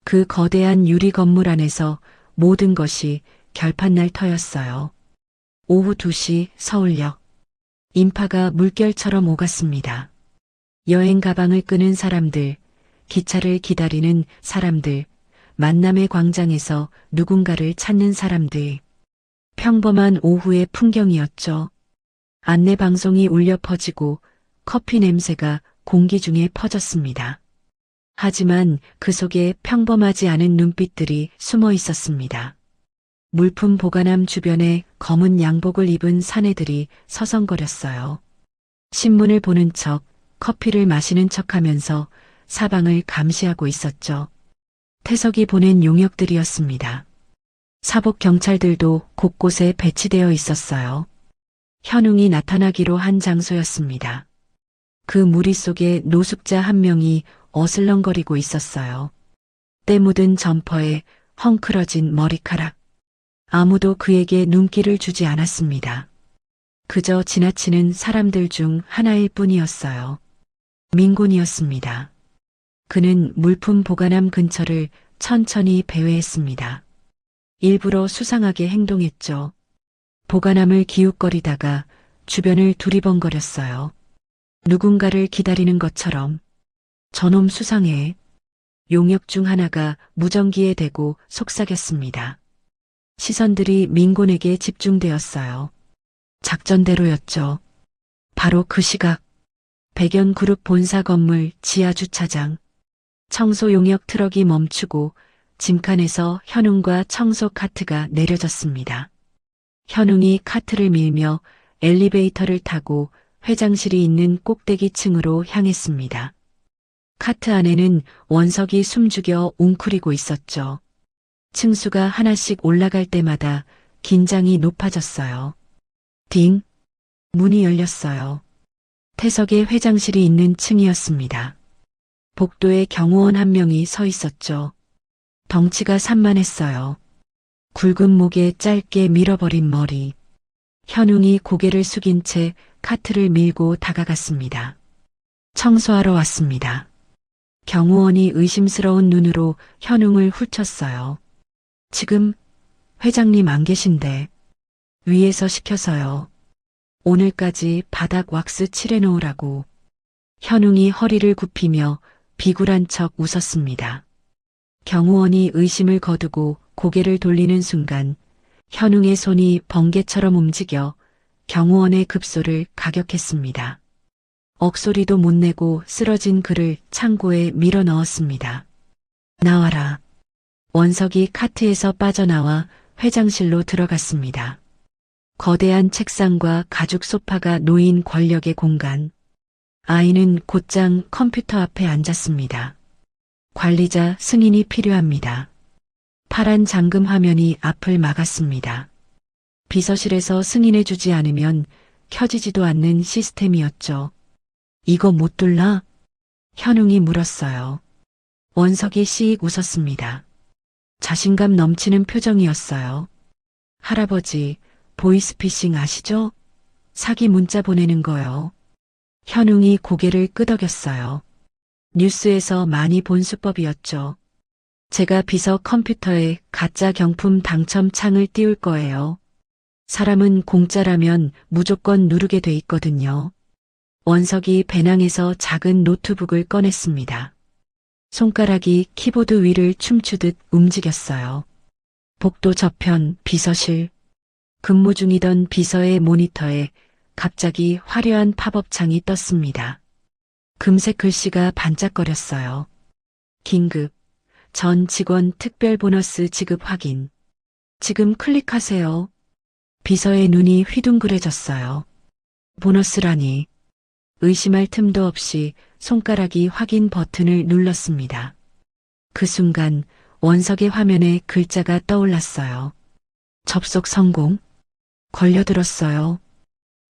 그 거대한 유리 건물 안에서 모든 것이 결판날 터였어요. 오후 2시 서울역. 인파가 물결처럼 오갔습니다. 여행 가방을 끄는 사람들, 기차를 기다리는 사람들, 만남의 광장에서 누군가를 찾는 사람들. 평범한 오후의 풍경이었죠. 안내방송이 울려 퍼지고 커피 냄새가 공기 중에 퍼졌습니다. 하지만 그 속에 평범하지 않은 눈빛들이 숨어 있었습니다. 물품 보관함 주변에 검은 양복을 입은 사내들이 서성거렸어요. 신문을 보는 척, 커피를 마시는 척하면서 사방을 감시하고 있었죠. 태석이 보낸 용역들이었습니다. 사복 경찰들도 곳곳에 배치되어 있었어요. 현웅이 나타나기로 한 장소였습니다. 그 무리 속에 노숙자 한 명이 어슬렁거리고 있었어요. 때 묻은 점퍼에 헝클어진 머리카락. 아무도 그에게 눈길을 주지 않았습니다. 그저 지나치는 사람들 중 하나일 뿐이었어요. 민곤이었습니다. 그는 물품 보관함 근처를 천천히 배회했습니다. 일부러 수상하게 행동했죠. 보관함을 기웃거리다가 주변을 두리번거렸어요. 누군가를 기다리는 것처럼. 저놈 수상해. 용역 중 하나가 무전기에 대고 속삭였습니다. 시선들이 민곤에게 집중되었어요. 작전대로였죠. 바로 그 시각 백연그룹 본사 건물 지하 주차장. 청소 용역 트럭이 멈추고 짐칸에서 현웅과 청소 카트가 내려졌습니다. 현웅이 카트를 밀며 엘리베이터를 타고 회장실이 있는 꼭대기 층으로 향했습니다. 카트 안에는 원석이 숨죽여 웅크리고 있었죠. 층수가 하나씩 올라갈 때마다 긴장이 높아졌어요. 딩! 문이 열렸어요. 태석의 회장실이 있는 층이었습니다. 복도에 경호원 한 명이 서 있었죠. 덩치가 산만했어요. 굵은 목에 짧게 밀어버린 머리. 현웅이 고개를 숙인 채 카트를 밀고 다가갔습니다. 청소하러 왔습니다. 경호원이 의심스러운 눈으로 현웅을 훑쳤어요. 지금 회장님 안 계신데. 위에서 시켜서요. 오늘까지 바닥 왁스 칠해놓으라고. 현웅이 허리를 굽히며 비굴한 척 웃었습니다. 경호원이 의심을 거두고 고개를 돌리는 순간 현웅의 손이 번개처럼 움직여 경호원의 급소를 가격했습니다. 억소리도 못 내고 쓰러진 그를 창고에 밀어 넣었습니다. 나와라. 원석이 카트에서 빠져나와 회장실로 들어갔습니다. 거대한 책상과 가죽 소파가 놓인 권력의 공간. 아이는 곧장 컴퓨터 앞에 앉았습니다. 관리자 승인이 필요합니다. 파란 잠금 화면이 앞을 막았습니다. 비서실에서 승인해주지 않으면 켜지지도 않는 시스템이었죠. 이거 못 둘라? 현웅이 물었어요. 원석이 씩 웃었습니다. 자신감 넘치는 표정이었어요. 할아버지, 보이스피싱 아시죠? 사기 문자 보내는 거요. 현웅이 고개를 끄덕였어요. 뉴스에서 많이 본 수법이었죠. 제가 비서 컴퓨터에 가짜 경품 당첨 창을 띄울 거예요. 사람은 공짜라면 무조건 누르게 돼 있거든요. 원석이 배낭에서 작은 노트북을 꺼냈습니다. 손가락이 키보드 위를 춤추듯 움직였어요. 복도 저편 비서실. 근무 중이던 비서의 모니터에 갑자기 화려한 팝업창이 떴습니다. 금색 글씨가 반짝거렸어요. 긴급. 전 직원 특별 보너스 지급 확인. 지금 클릭하세요. 비서의 눈이 휘둥그레졌어요. 보너스라니. 의심할 틈도 없이 손가락이 확인 버튼을 눌렀습니다. 그 순간 원석의 화면에 글자가 떠올랐어요. 접속 성공. 걸려들었어요.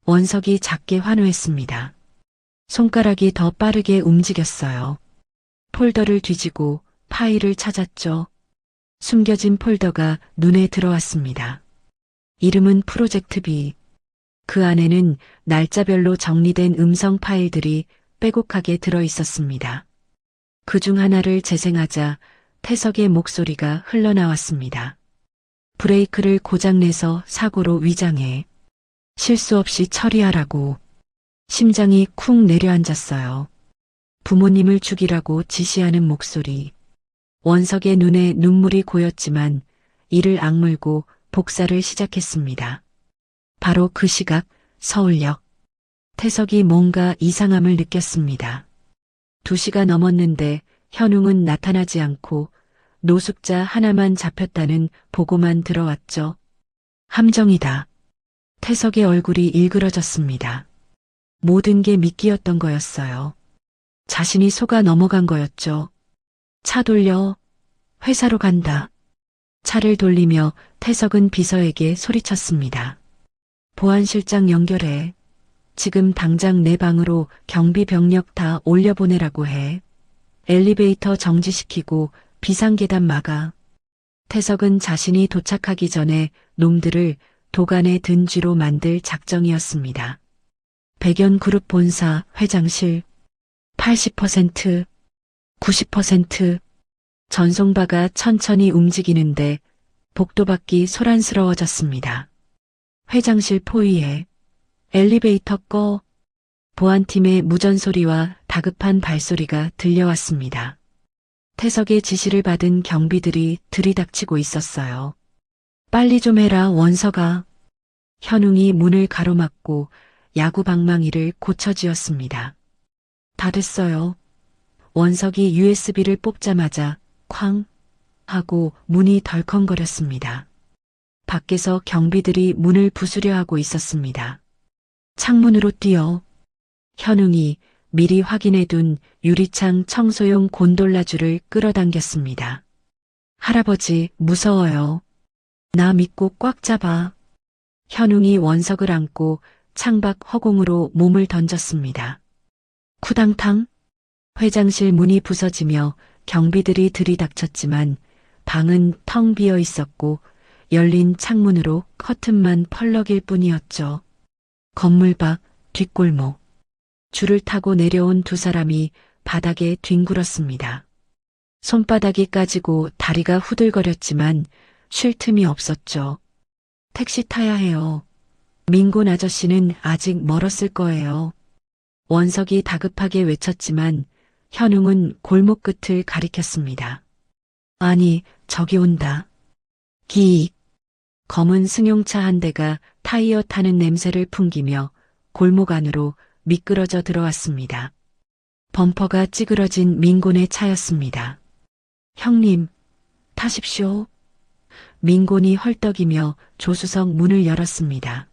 원석이 작게 환호했습니다. 손가락이 더 빠르게 움직였어요. 폴더를 뒤지고 파일을 찾았죠. 숨겨진 폴더가 눈에 들어왔습니다. 이름은 프로젝트 B. 그 안에는 날짜별로 정리된 음성 파일들이 빼곡하게 들어 있었습니다. 그중 하나를 재생하자 태석의 목소리가 흘러나왔습니다. 브레이크를 고장내서 사고로 위장해. 실수 없이 처리하라고. 심장이 쿵 내려앉았어요. 부모님을 죽이라고 지시하는 목소리. 원석의 눈에 눈물이 고였지만 이를 악물고 복사를 시작했습니다. 바로 그 시각 서울역. 태석이 뭔가 이상함을 느꼈습니다. 2시가 넘었는데 현웅은 나타나지 않고 노숙자 하나만 잡혔다는 보고만 들어왔죠. 함정이다. 태석의 얼굴이 일그러졌습니다. 모든 게 미끼였던 거였어요. 자신이 속아 넘어간 거였죠. 차 돌려. 회사로 간다. 차를 돌리며 태석은 비서에게 소리쳤습니다. 보안실장 연결해. 지금 당장 내 방으로 경비 병력 다 올려보내라고 해. 엘리베이터 정지시키고 비상계단 막아. 태석은 자신이 도착하기 전에 놈들을 도간에 든 쥐로 만들 작정이었습니다. 백연그룹 본사 회장실 80%, 90% 전송바가 천천히 움직이는데 복도밖이 소란스러워졌습니다. 회장실 포위에 엘리베이터 꺼. 보안팀의 무전소리와 다급한 발소리가 들려왔습니다. 태석의 지시를 받은 경비들이 들이닥치고 있었어요. 빨리 좀 해라 원서가. 현웅이 문을 가로막고 야구 방망이를 고쳐쥐었습니다. 다 됐어요. 원석이 USB를 뽑자마자 쾅 하고 문이 덜컹거렸습니다. 밖에서 경비들이 문을 부수려 하고 있었습니다. 창문으로 뛰어. 현웅이 미리 확인해둔 유리창 청소용 곤돌라줄을 끌어당겼습니다. 할아버지 무서워요. 나 믿고 꽉 잡아. 현웅이 원석을 안고 창밖 허공으로 몸을 던졌습니다. 쿠당탕. 회장실 문이 부서지며 경비들이 들이닥쳤지만 방은 텅 비어 있었고 열린 창문으로 커튼만 펄럭일 뿐이었죠. 건물 밖 뒷골목. 줄을 타고 내려온 두 사람이 바닥에 뒹굴었습니다. 손바닥이 까지고 다리가 후들거렸지만 쉴 틈이 없었죠. 택시 타야 해요. 민곤 아저씨는 아직 멀었을 거예요. 원석이 다급하게 외쳤지만 현웅은 골목 끝을 가리켰습니다. 아니, 저기 온다. 기익. 검은 승용차 한 대가 타이어 타는 냄새를 풍기며 골목 안으로 미끄러져 들어왔습니다. 범퍼가 찌그러진 민곤의 차였습니다. 형님, 타십시오. 민곤이 헐떡이며 조수석 문을 열었습니다.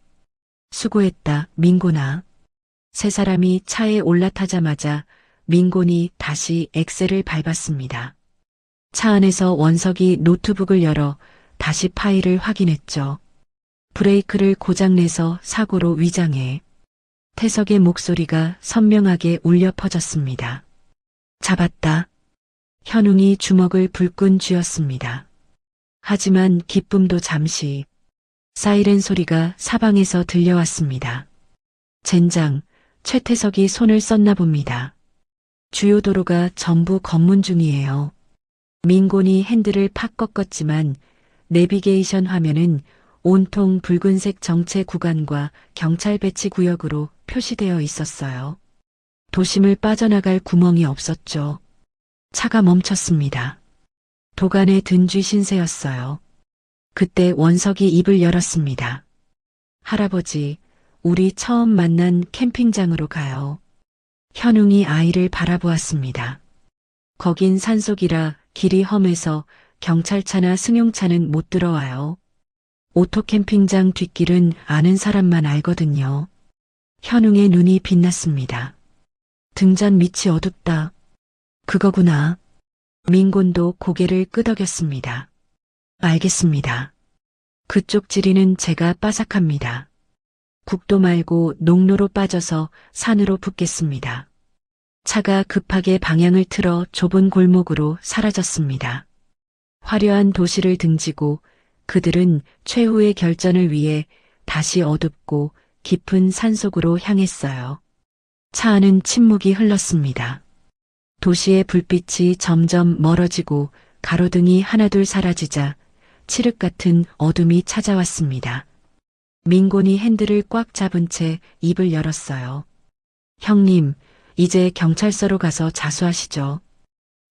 수고했다, 민곤아. 세 사람이 차에 올라타자마자 민곤이 다시 엑셀을 밟았습니다. 차 안에서 원석이 노트북을 열어 다시 파일을 확인했죠. 브레이크를 고장내서 사고로 위장해. 태석의 목소리가 선명하게 울려 퍼졌습니다. 잡았다. 현웅이 주먹을 불끈 쥐었습니다. 하지만 기쁨도 잠시. 사이렌 소리가 사방에서 들려왔습니다. 젠장, 최태석이 손을 썼나 봅니다. 주요 도로가 전부 검문 중이에요. 민곤이 핸들을 팍 꺾었지만 내비게이션 화면은 온통 붉은색 정체 구간과 경찰 배치 구역으로 표시되어 있었어요. 도심을 빠져나갈 구멍이 없었죠. 차가 멈췄습니다. 도간에 든 쥐 신세였어요. 그때 원석이 입을 열었습니다. 할아버지, 우리 처음 만난 캠핑장으로 가요. 현웅이 아이를 바라보았습니다. 거긴 산속이라 길이 험해서 경찰차나 승용차는 못 들어와요. 오토캠핑장 뒷길은 아는 사람만 알거든요. 현웅의 눈이 빛났습니다. 등잔 밑이 어둡다. 그거구나. 민곤도 고개를 끄덕였습니다. 알겠습니다. 그쪽 지리는 제가 빠삭합니다. 국도 말고 농로로 빠져서 산으로 붙겠습니다. 차가 급하게 방향을 틀어 좁은 골목으로 사라졌습니다. 화려한 도시를 등지고 그들은 최후의 결전을 위해 다시 어둡고 깊은 산속으로 향했어요. 차 안은 침묵이 흘렀습니다. 도시의 불빛이 점점 멀어지고 가로등이 하나둘 사라지자 칠흑 같은 어둠이 찾아왔습니다. 민곤이 핸들을 꽉 잡은 채 입을 열었어요. 형님, 이제 경찰서로 가서 자수하시죠.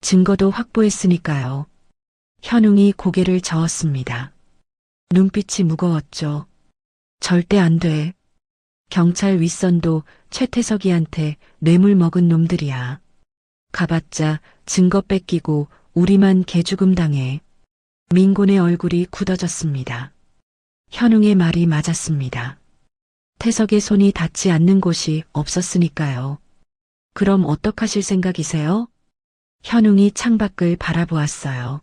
증거도 확보했으니까요. 현웅이 고개를 저었습니다. 눈빛이 무거웠죠. 절대 안 돼. 경찰 윗선도 최태석이한테 뇌물 먹은 놈들이야. 가봤자 증거 뺏기고 우리만 개죽음 당해. 민곤의 얼굴이 굳어졌습니다. 현웅의 말이 맞았습니다. 태석의 손이 닿지 않는 곳이 없었으니까요. 그럼 어떡하실 생각이세요? 현웅이 창밖을 바라보았어요.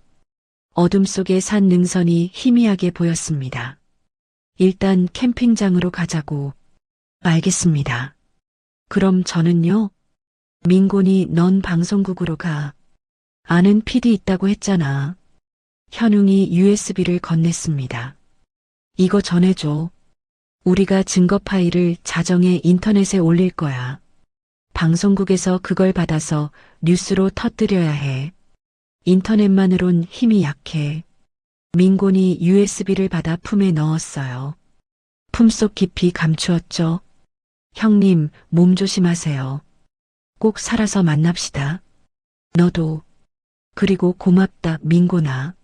어둠 속에 산 능선이 희미하게 보였습니다. 일단 캠핑장으로 가자고. 알겠습니다. 그럼 저는요? 민곤이 넌 방송국으로 가. 아는 PD 있다고 했잖아. 현웅이 USB를 건넸습니다. 이거 전해줘. 우리가 증거 파일을 자정에 인터넷에 올릴 거야. 방송국에서 그걸 받아서 뉴스로 터뜨려야 해. 인터넷만으론 힘이 약해. 민곤이 USB를 받아 품에 넣었어요. 품속 깊이 감추었죠. 형님, 몸 조심하세요. 꼭 살아서 만납시다. 너도. 그리고 고맙다, 민곤아.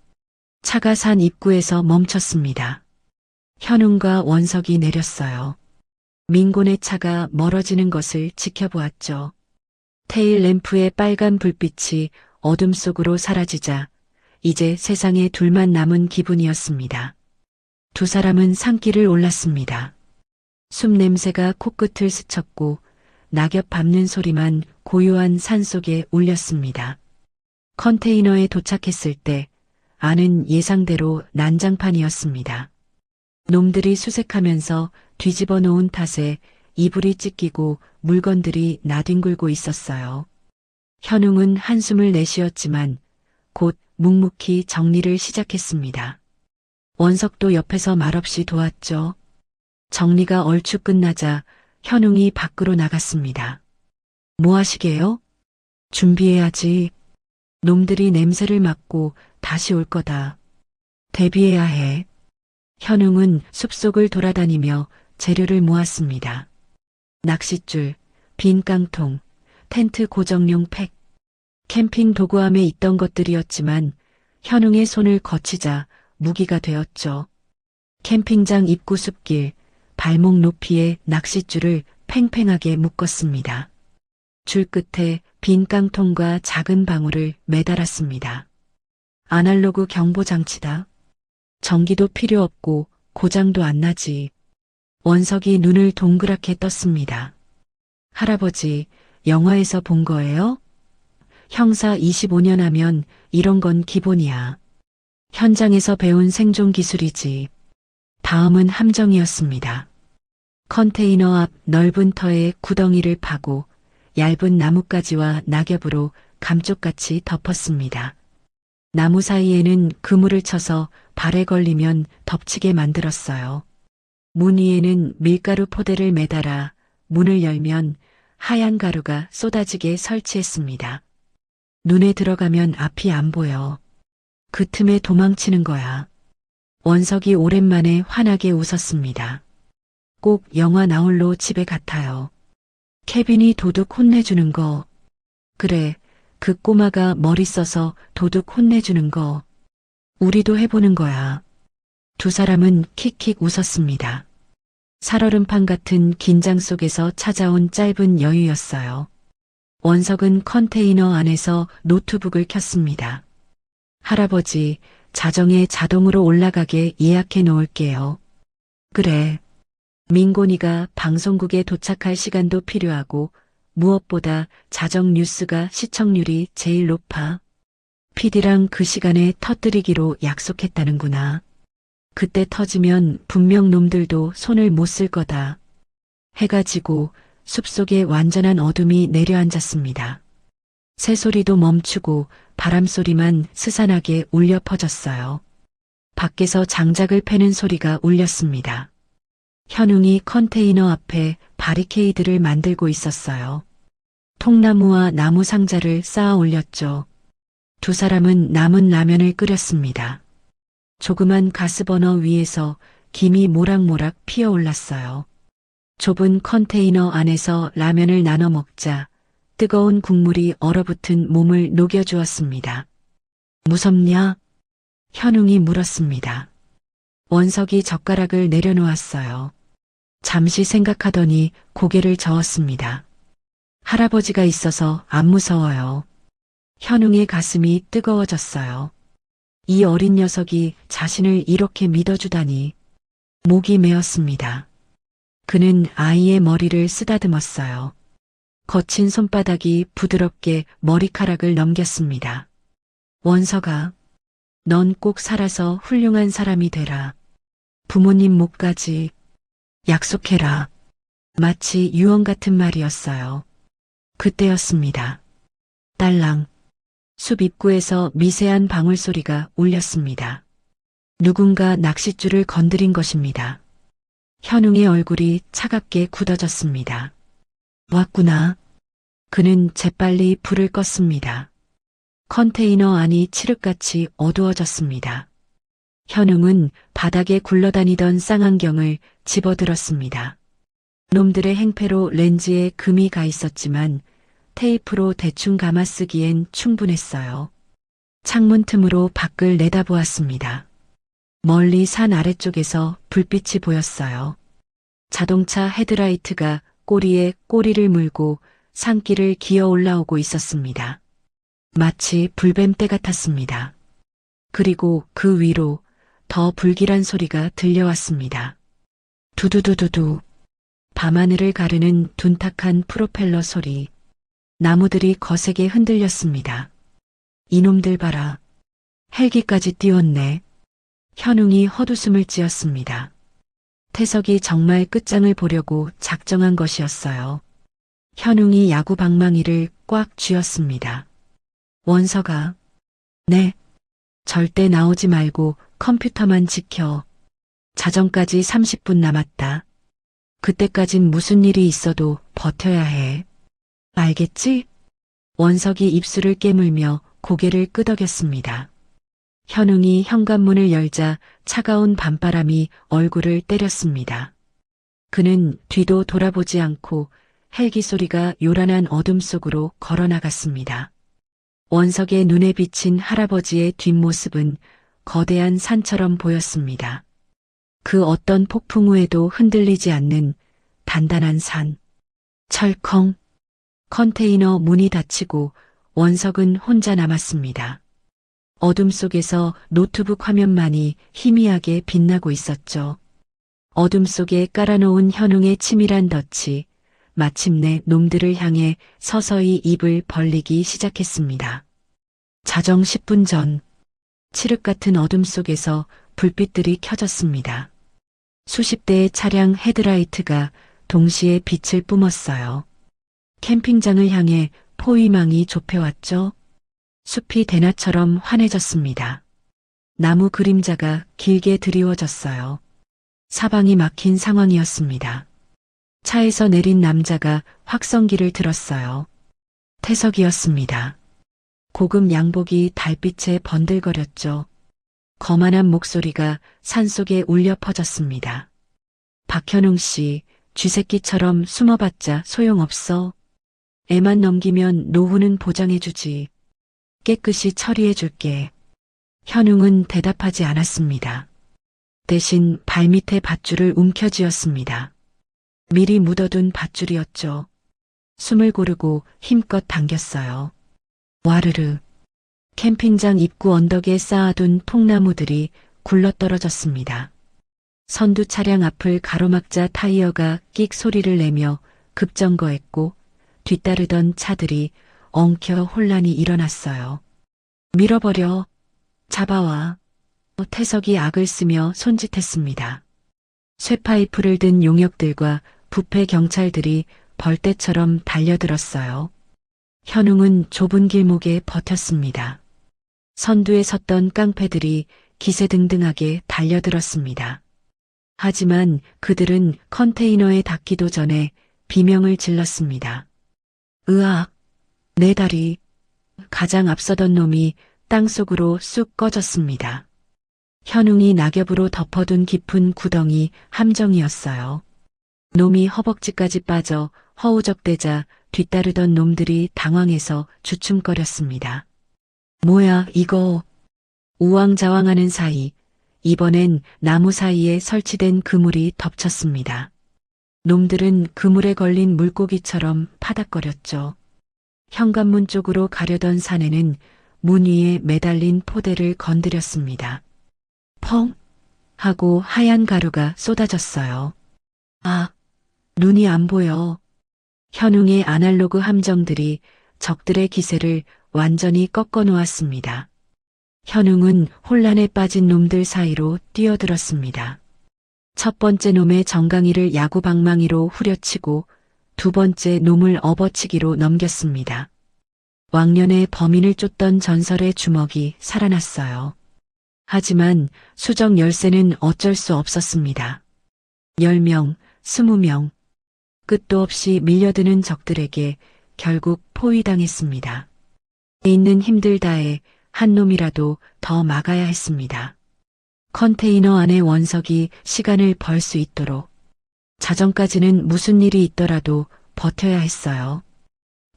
차가 산 입구에서 멈췄습니다. 현웅과 원석이 내렸어요. 민곤의 차가 멀어지는 것을 지켜보았죠. 테일 램프의 빨간 불빛이 어둠 속으로 사라지자 이제 세상에 둘만 남은 기분이었습니다. 두 사람은 산길을 올랐습니다. 숲 냄새가 코끝을 스쳤고 낙엽 밟는 소리만 고요한 산속에 울렸습니다. 컨테이너에 도착했을 때 안은 예상대로 난장판이었습니다. 놈들이 수색하면서 뒤집어 놓은 탓에 이불이 찢기고 물건들이 나뒹굴고 있었어요. 현웅은 한숨을 내쉬었지만 곧 묵묵히 정리를 시작했습니다. 원석도 옆에서 말없이 도왔죠. 정리가 얼추 끝나자 현웅이 밖으로 나갔습니다. 뭐 하시게요? 준비해야지. 놈들이 냄새를 맡고 다시 올 거다. 대비해야 해. 현웅은 숲속을 돌아다니며 재료를 모았습니다. 낚싯줄, 빈 깡통, 텐트 고정용 팩, 캠핑 도구함에 있던 것들이었지만 현웅의 손을 거치자 무기가 되었죠. 캠핑장 입구 숲길, 발목 높이의 낚싯줄을 팽팽하게 묶었습니다. 줄 끝에 빈 깡통과 작은 방울을 매달았습니다. 아날로그 경보 장치다. 전기도 필요 없고 고장도 안 나지. 원석이 눈을 동그랗게 떴습니다. 할아버지, 영화에서 본 거예요? 형사 25년 하면 이런 건 기본이야. 현장에서 배운 생존 기술이지. 다음은 함정이었습니다. 컨테이너 앞 넓은 터에 구덩이를 파고 얇은 나뭇가지와 낙엽으로 감쪽같이 덮었습니다. 나무 사이에는 그물을 쳐서 발에 걸리면 덮치게 만들었어요. 문 위에는 밀가루 포대를 매달아 문을 열면 하얀 가루가 쏟아지게 설치했습니다. 눈에 들어가면 앞이 안 보여. 그 틈에 도망치는 거야. 원석이 오랜만에 환하게 웃었습니다. 꼭 영화 나홀로 집에 같아요. 케빈이 도둑 혼내주는 거. 그래, 그 꼬마가 머리 써서 도둑 혼내주는 거. 우리도 해보는 거야. 두 사람은 킥킥 웃었습니다. 살얼음판 같은 긴장 속에서 찾아온 짧은 여유였어요. 원석은 컨테이너 안에서 노트북을 켰습니다. 할아버지, 자정에 자동으로 올라가게 예약해 놓을게요. 그래. 민곤이가 방송국에 도착할 시간도 필요하고 무엇보다 자정 뉴스가 시청률이 제일 높아. PD랑 그 시간에 터뜨리기로 약속했다는구나. 그때 터지면 분명 놈들도 손을 못 쓸 거다. 해가 지고 숲속에 완전한 어둠이 내려앉았습니다. 새소리도 멈추고 바람소리만 스산하게 울려 퍼졌어요. 밖에서 장작을 패는 소리가 울렸습니다. 현웅이 컨테이너 앞에 바리케이드를 만들고 있었어요. 통나무와 나무 상자를 쌓아 올렸죠. 두 사람은 남은 라면을 끓였습니다. 조그만 가스버너 위에서 김이 모락모락 피어올랐어요. 좁은 컨테이너 안에서 라면을 나눠 먹자 뜨거운 국물이 얼어붙은 몸을 녹여주었습니다. 무섭냐? 현웅이 물었습니다. 원석이 젓가락을 내려놓았어요. 잠시 생각하더니 고개를 저었습니다. 할아버지가 있어서 안 무서워요. 현웅의 가슴이 뜨거워졌어요. 이 어린 녀석이 자신을 이렇게 믿어주다니. 목이 메었습니다. 그는 아이의 머리를 쓰다듬었어요. 거친 손바닥이 부드럽게 머리카락을 넘겼습니다. 원서가, 넌 꼭 살아서 훌륭한 사람이 되라. 부모님 목까지 약속해라. 마치 유언 같은 말이었어요. 그때였습니다. 딸랑. 숲 입구에서 미세한 방울소리가 울렸습니다. 누군가 낚싯줄을 건드린 것입니다. 현웅의 얼굴이 차갑게 굳어졌습니다. 왔구나. 그는 재빨리 불을 껐습니다. 컨테이너 안이 칠흑같이 어두워졌습니다. 현웅은 바닥에 굴러다니던 쌍안경을 집어들었습니다. 놈들의 행패로 렌즈에 금이 가 있었지만 테이프로 대충 감아쓰기엔 충분했어요. 창문 틈으로 밖을 내다보았습니다. 멀리 산 아래쪽에서 불빛이 보였어요. 자동차 헤드라이트가 꼬리에 꼬리를 물고 산길을 기어 올라오고 있었습니다. 마치 불뱀떼 같았습니다. 그리고 그 위로 더 불길한 소리가 들려왔습니다. 두두두두두. 밤하늘을 가르는 둔탁한 프로펠러 소리. 나무들이 거세게 흔들렸습니다. 이놈들 봐라. 헬기까지 띄웠네. 현웅이 헛웃음을 지었습니다. 태석이 정말 끝장을 보려고 작정한 것이었어요. 현웅이 야구 방망이를 꽉 쥐었습니다. 원서가, 네. 절대 나오지 말고 컴퓨터만 지켜. 자정까지 30분 남았다. 그때까진 무슨 일이 있어도 버텨야 해. 알겠지? 원석이 입술을 깨물며 고개를 끄덕였습니다. 현웅이 현관문을 열자 차가운 밤바람이 얼굴을 때렸습니다. 그는 뒤도 돌아보지 않고 헬기 소리가 요란한 어둠 속으로 걸어나갔습니다. 원석의 눈에 비친 할아버지의 뒷모습은 거대한 산처럼 보였습니다. 그 어떤 폭풍 후에도 흔들리지 않는 단단한 산. 철컹. 컨테이너 문이 닫히고 원석은 혼자 남았습니다. 어둠 속에서 노트북 화면만이 희미하게 빛나고 있었죠. 어둠 속에 깔아놓은 현웅의 치밀한 덫이 마침내 놈들을 향해 서서히 입을 벌리기 시작했습니다. 자정 10분 전, 칠흑 같은 어둠 속에서 불빛들이 켜졌습니다. 수십 대의 차량 헤드라이트가 동시에 빛을 뿜었어요. 캠핑장을 향해 포위망이 좁혀왔죠. 숲이 대낮처럼 환해졌습니다. 나무 그림자가 길게 드리워졌어요. 사방이 막힌 상황이었습니다. 차에서 내린 남자가 확성기를 들었어요. 태석이었습니다. 고급 양복이 달빛에 번들거렸죠. 거만한 목소리가 산속에 울려 퍼졌습니다. 박현웅 씨, 쥐새끼처럼 숨어봤자 소용없어. 애만 넘기면 노후는 보장해주지. 깨끗이 처리해줄게. 현웅은 대답하지 않았습니다. 대신 발밑에 밧줄을 움켜쥐었습니다. 미리 묻어둔 밧줄이었죠. 숨을 고르고 힘껏 당겼어요. 와르르. 캠핑장 입구 언덕에 쌓아둔 통나무들이 굴러떨어졌습니다. 선두 차량 앞을 가로막자 타이어가 끽 소리를 내며 급정거했고 뒤따르던 차들이 엉켜 혼란이 일어났어요. 밀어버려. 잡아와. 태석이 악을 쓰며 손짓했습니다. 쇠파이프를 든 용역들과 부패 경찰들이 벌떼처럼 달려들었어요. 현웅은 좁은 길목에 버텼습니다. 선두에 섰던 깡패들이 기세등등하게 달려들었습니다. 하지만 그들은 컨테이너에 닿기도 전에 비명을 질렀습니다. 으악! 내 다리! 가장 앞서던 놈이 땅속으로 쑥 꺼졌습니다. 현웅이 낙엽으로 덮어둔 깊은 구덩이 함정이었어요. 놈이 허벅지까지 빠져 허우적대자 뒤따르던 놈들이 당황해서 주춤거렸습니다. 뭐야 이거. 우왕좌왕하는 사이 이번엔 나무 사이에 설치된 그물이 덮쳤습니다. 놈들은 그물에 걸린 물고기처럼 파닥거렸죠. 현관문 쪽으로 가려던 사내는 문 위에 매달린 포대를 건드렸습니다. 펑! 하고 하얀 가루가 쏟아졌어요. 아, 눈이 안 보여. 현웅의 아날로그 함정들이 적들의 기세를 완전히 꺾어 놓았습니다. 현웅은 혼란에 빠진 놈들 사이로 뛰어들었습니다. 첫 번째 놈의 정강이를 야구방망이로 후려치고 두 번째 놈을 업어치기로 넘겼습니다. 왕년에 범인을 쫓던 전설의 주먹이 살아났어요. 하지만 수정 열쇠는 어쩔 수 없었습니다. 10명, 20명, 끝도 없이 밀려드는 적들에게 결국 포위당했습니다. 있는 힘들 다해 한 놈이라도 더 막아야 했습니다. 컨테이너 안에 원석이 시간을 벌 수 있도록 자정까지는 무슨 일이 있더라도 버텨야 했어요.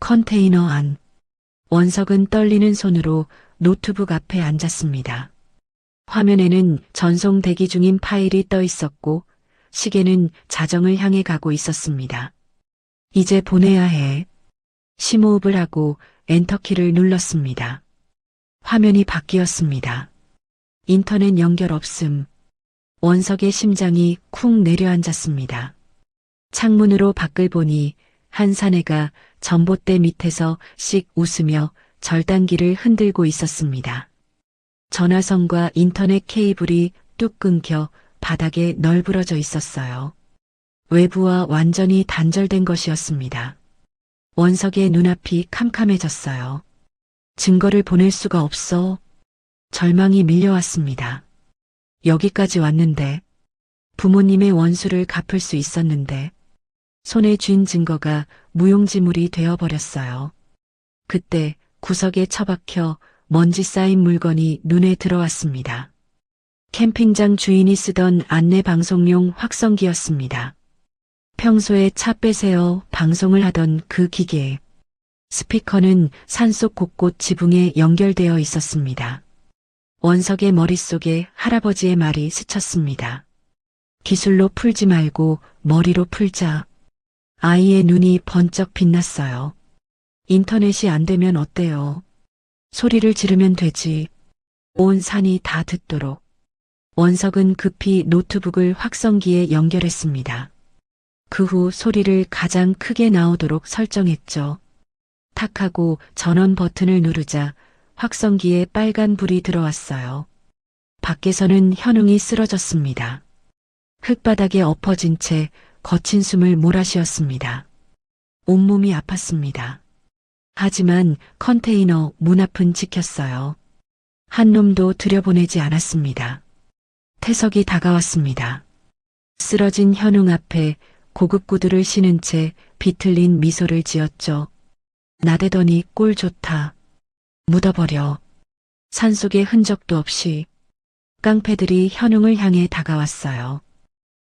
컨테이너 안. 원석은 떨리는 손으로 노트북 앞에 앉았습니다. 화면에는 전송 대기 중인 파일이 떠 있었고 시계는 자정을 향해 가고 있었습니다. 이제 보내야 해. 심호흡을 하고 엔터키를 눌렀습니다. 화면이 바뀌었습니다. 인터넷 연결 없음. 원석의 심장이 쿵 내려앉았습니다. 창문으로 밖을 보니 한 사내가 전봇대 밑에서 씩 웃으며 절단기를 흔들고 있었습니다. 전화선과 인터넷 케이블이 뚝 끊겨 바닥에 널브러져 있었어요. 외부와 완전히 단절된 것이었습니다. 원석의 눈앞이 캄캄해졌어요. 증거를 보낼 수가 없어. 절망이 밀려왔습니다. 여기까지 왔는데, 부모님의 원수를 갚을 수 있었는데, 손에 쥔 증거가 무용지물이 되어버렸어요. 그때 구석에 처박혀 먼지 쌓인 물건이 눈에 들어왔습니다. 캠핑장 주인이 쓰던 안내방송용 확성기였습니다. 평소에 차 빼세요 방송을 하던 그 기계. 스피커는 산속 곳곳 지붕에 연결되어 있었습니다. 원석의 머릿속에 할아버지의 말이 스쳤습니다. 기술로 풀지 말고 머리로 풀자. 아이의 눈이 번쩍 빛났어요. 인터넷이 안 되면 어때요? 소리를 지르면 되지. 온 산이 다 듣도록. 원석은 급히 노트북을 확성기에 연결했습니다. 그 후 소리를 가장 크게 나오도록 설정했죠. 탁 하고 전원 버튼을 누르자 확성기에 빨간 불이 들어왔어요. 밖에서는 현웅이 쓰러졌습니다. 흙바닥에 엎어진 채 거친 숨을 몰아쉬었습니다. 온몸이 아팠습니다. 하지만 컨테이너 문 앞은 지켰어요. 한 놈도 들여보내지 않았습니다. 태석이 다가왔습니다. 쓰러진 현웅 앞에 고급 구두를 신은 채 비틀린 미소를 지었죠. 나대더니 꼴 좋다. 묻어버려. 산속에 흔적도 없이. 깡패들이 현웅을 향해 다가왔어요.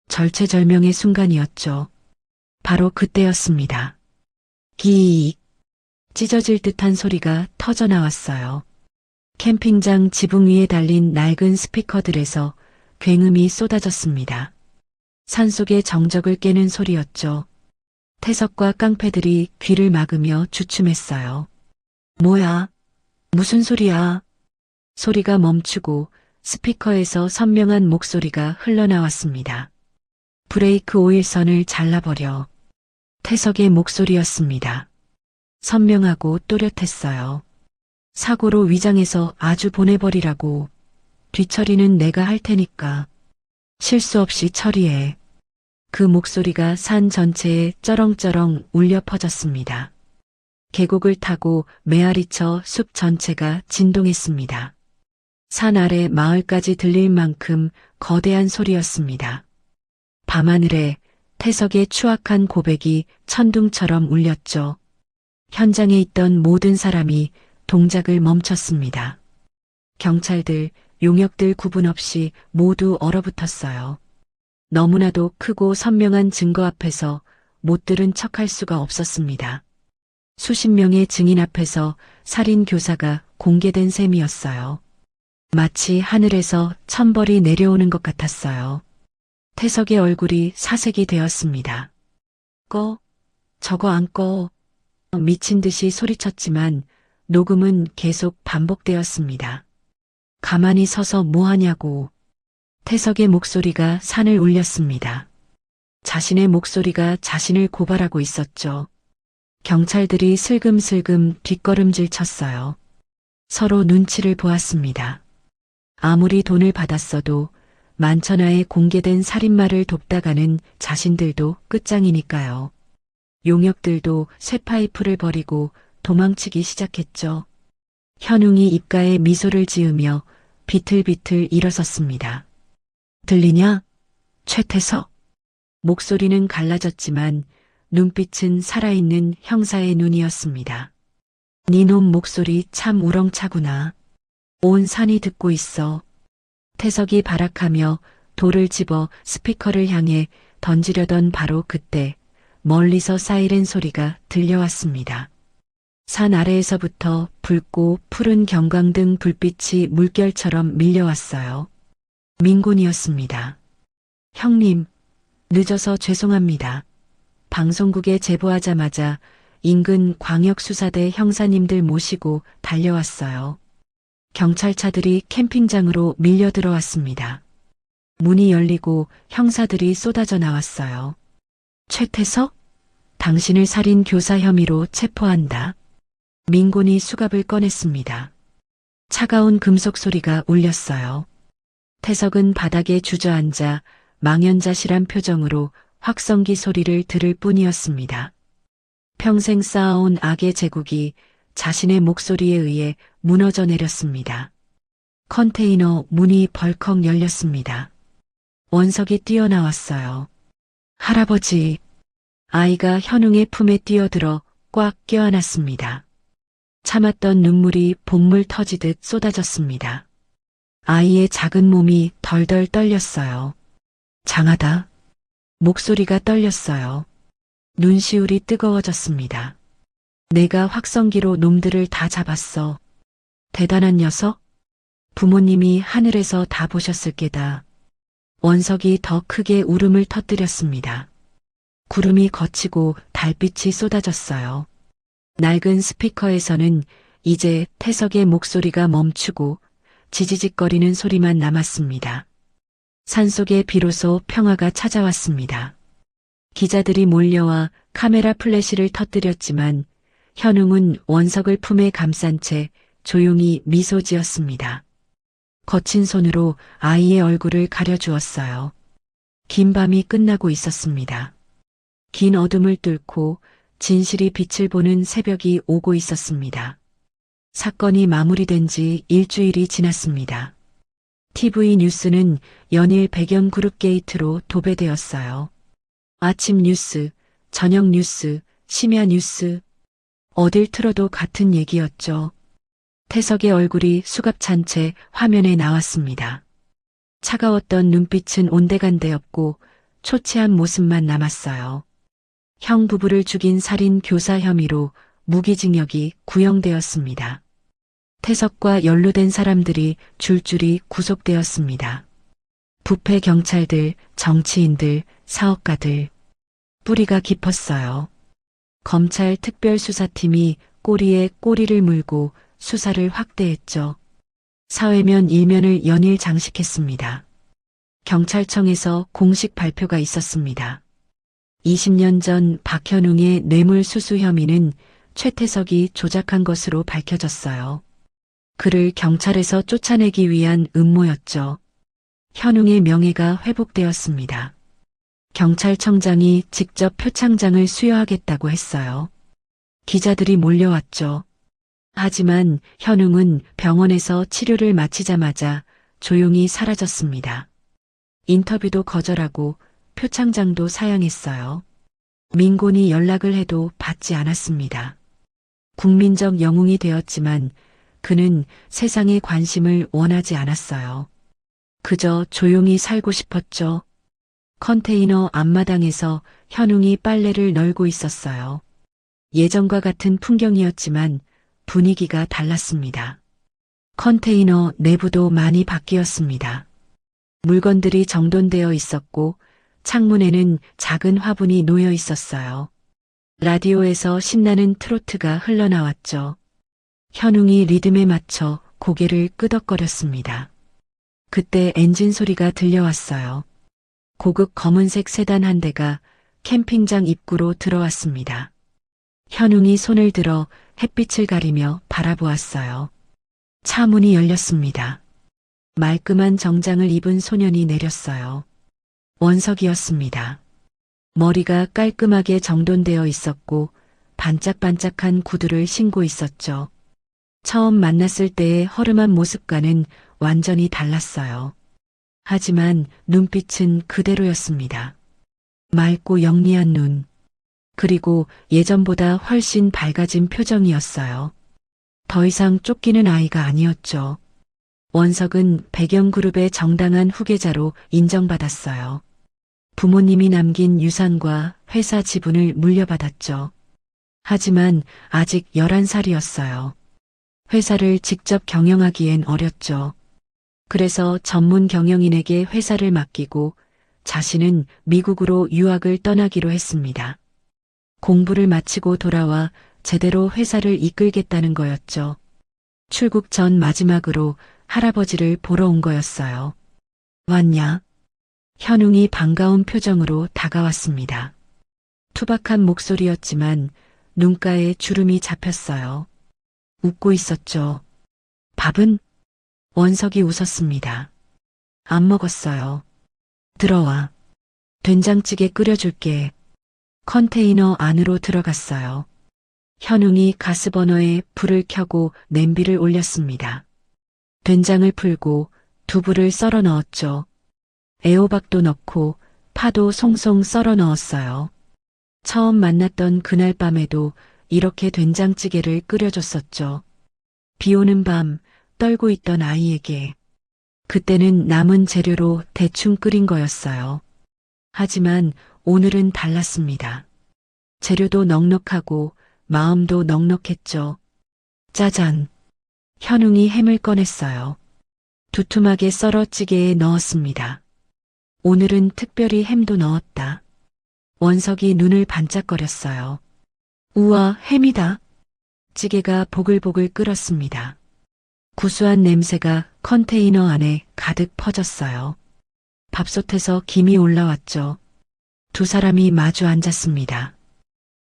절체절명의 순간이었죠. 바로 그때였습니다. 기익. 찢어질 듯한 소리가 터져 나왔어요. 캠핑장 지붕 위에 달린 낡은 스피커들에서 굉음이 쏟아졌습니다. 산속의 정적을 깨는 소리였죠. 태석과 깡패들이 귀를 막으며 주춤했어요. 뭐야? 무슨 소리야? 소리가 멈추고 스피커에서 선명한 목소리가 흘러나왔습니다. 브레이크 오일선을 잘라버려. 태석의 목소리였습니다. 선명하고 또렷했어요. 사고로 위장해서 아주 보내버리라고. 뒤처리는 내가 할 테니까. 실수 없이 처리해. 그 목소리가 산 전체에 쩌렁쩌렁 울려 퍼졌습니다. 계곡을 타고 메아리쳐 숲 전체가 진동했습니다. 산 아래 마을까지 들릴 만큼 거대한 소리였습니다. 밤하늘에 태석의 추악한 고백이 천둥처럼 울렸죠. 현장에 있던 모든 사람이 동작을 멈췄습니다. 경찰들, 용역들 구분 없이 모두 얼어붙었어요. 너무나도 크고 선명한 증거 앞에서 못 들은 척할 수가 없었습니다. 수십 명의 증인 앞에서 살인 교사가 공개된 셈이었어요. 마치 하늘에서 천벌이 내려오는 것 같았어요. 태석의 얼굴이 사색이 되었습니다. 꺼? 저거 안 꺼? 미친 듯이 소리쳤지만 녹음은 계속 반복되었습니다. 가만히 서서 뭐 하냐고. 태석의 목소리가 산을 울렸습니다. 자신의 목소리가 자신을 고발하고 있었죠. 경찰들이 슬금슬금 뒷걸음질 쳤어요. 서로 눈치를 보았습니다. 아무리 돈을 받았어도 만천하에 공개된 살인마를 돕다가는 자신들도 끝장이니까요. 용역들도 쇠파이프를 버리고 도망치기 시작했죠. 현웅이 입가에 미소를 지으며 비틀비틀 일어섰습니다. 들리냐? 최태석. 목소리는 갈라졌지만 눈빛은 살아있는 형사의 눈이었습니다. 니놈 목소리 참 우렁차구나. 온 산이 듣고 있어. 태석이 발악하며 돌을 집어 스피커를 향해 던지려던 바로 그때 멀리서 사이렌 소리가 들려왔습니다. 산 아래에서부터 붉고 푸른 경광등 불빛이 물결처럼 밀려왔어요. 민곤이었습니다. 형님, 늦어서 죄송합니다. 방송국에 제보하자마자 인근 광역수사대 형사님들 모시고 달려왔어요. 경찰차들이 캠핑장으로 밀려 들어왔습니다. 문이 열리고 형사들이 쏟아져 나왔어요. 최태석? 당신을 살인 교사 혐의로 체포한다. 민곤이 수갑을 꺼냈습니다. 차가운 금속 소리가 울렸어요. 태석은 바닥에 주저앉아 망연자실한 표정으로 확성기 소리를 들을 뿐이었습니다. 평생 쌓아온 악의 제국이 자신의 목소리에 의해 무너져 내렸습니다. 컨테이너 문이 벌컥 열렸습니다. 원석이 뛰어나왔어요. 할아버지. 아이가 현웅의 품에 뛰어들어 꽉 껴안았습니다. 참았던 눈물이 본물 터지듯 쏟아졌습니다. 아이의 작은 몸이 덜덜 떨렸어요. 장하다. 목소리가 떨렸어요. 눈시울이 뜨거워졌습니다. 내가 확성기로 놈들을 다 잡았어. 대단한 녀석? 부모님이 하늘에서 다 보셨을 게다. 원석이 더 크게 울음을 터뜨렸습니다. 구름이 걷히고 달빛이 쏟아졌어요. 낡은 스피커에서는 이제 태석의 목소리가 멈추고 지지직거리는 소리만 남았습니다. 산속에 비로소 평화가 찾아왔습니다. 기자들이 몰려와 카메라 플래시를 터뜨렸지만 현웅은 원석을 품에 감싼 채 조용히 미소 지었습니다. 거친 손으로 아이의 얼굴을 가려주었어요. 긴 밤이 끝나고 있었습니다. 긴 어둠을 뚫고 진실이 빛을 보는 새벽이 오고 있었습니다. 사건이 마무리된 지 일주일이 지났습니다. TV 뉴스는 연일 배경 그룹 게이트로 도배되었어요. 아침 뉴스, 저녁 뉴스, 심야 뉴스. 어딜 틀어도 같은 얘기였죠. 태석의 얼굴이 수갑찬 채 화면에 나왔습니다. 차가웠던 눈빛은 온데간데없고 초췌한 모습만 남았어요. 형 부부를 죽인 살인 교사 혐의로 무기징역이 구형되었습니다. 태석과 연루된 사람들이 줄줄이 구속되었습니다. 부패 경찰들, 정치인들, 사업가들. 뿌리가 깊었어요. 검찰 특별수사팀이 꼬리에 꼬리를 물고 수사를 확대했죠. 사회면 일면을 연일 장식했습니다. 경찰청에서 공식 발표가 있었습니다. 20년 전 박현웅의 뇌물수수 혐의는 최태석이 조작한 것으로 밝혀졌어요. 그를 경찰에서 쫓아내기 위한 음모였죠. 현웅의 명예가 회복되었습니다. 경찰청장이 직접 표창장을 수여하겠다고 했어요. 기자들이 몰려왔죠. 하지만 현웅은 병원에서 치료를 마치자마자 조용히 사라졌습니다. 인터뷰도 거절하고 표창장도 사양했어요. 민곤이 연락을 해도 받지 않았습니다. 국민적 영웅이 되었지만 그는 세상의 관심을 원하지 않았어요. 그저 조용히 살고 싶었죠. 컨테이너 앞마당에서 현웅이 빨래를 널고 있었어요. 예전과 같은 풍경이었지만 분위기가 달랐습니다. 컨테이너 내부도 많이 바뀌었습니다. 물건들이 정돈되어 있었고 창문에는 작은 화분이 놓여 있었어요. 라디오에서 신나는 트로트가 흘러나왔죠. 현웅이 리듬에 맞춰 고개를 끄덕거렸습니다. 그때 엔진 소리가 들려왔어요. 고급 검은색 세단 한 대가 캠핑장 입구로 들어왔습니다. 현웅이 손을 들어 햇빛을 가리며 바라보았어요. 차 문이 열렸습니다. 말끔한 정장을 입은 소년이 내렸어요. 원석이었습니다. 머리가 깔끔하게 정돈되어 있었고 반짝반짝한 구두를 신고 있었죠. 처음 만났을 때의 허름한 모습과는 완전히 달랐어요. 하지만 눈빛은 그대로였습니다. 맑고 영리한 눈, 그리고 예전보다 훨씬 밝아진 표정이었어요. 더 이상 쫓기는 아이가 아니었죠. 원석은 백영그룹의 정당한 후계자로 인정받았어요. 부모님이 남긴 유산과 회사 지분을 물려받았죠. 하지만 아직 11살이었어요. 회사를 직접 경영하기엔 어렸죠. 그래서 전문 경영인에게 회사를 맡기고 자신은 미국으로 유학을 떠나기로 했습니다. 공부를 마치고 돌아와 제대로 회사를 이끌겠다는 거였죠. 출국 전 마지막으로 할아버지를 보러 온 거였어요. 왔냐? 현웅이 반가운 표정으로 다가왔습니다. 투박한 목소리였지만 눈가에 주름이 잡혔어요. 웃고 있었죠. 밥은? 원석이 웃었습니다. 안 먹었어요. 들어와. 된장찌개 끓여줄게. 컨테이너 안으로 들어갔어요. 현웅이 가스버너에 불을 켜고 냄비를 올렸습니다. 된장을 풀고 두부를 썰어 넣었죠. 애호박도 넣고 파도 송송 썰어 넣었어요. 처음 만났던 그날 밤에도 이렇게 된장찌개를 끓여줬었죠. 비 오는 밤 떨고 있던 아이에게. 그때는 남은 재료로 대충 끓인 거였어요. 하지만 오늘은 달랐습니다. 재료도 넉넉하고 마음도 넉넉했죠. 짜잔. 현웅이 햄을 꺼냈어요. 두툼하게 썰어 찌개에 넣었습니다. 오늘은 특별히 햄도 넣었다. 원석이 눈을 반짝거렸어요. 우와, 햄이다. 찌개가 보글보글 끓었습니다. 구수한 냄새가 컨테이너 안에 가득 퍼졌어요. 밥솥에서 김이 올라왔죠. 두 사람이 마주 앉았습니다.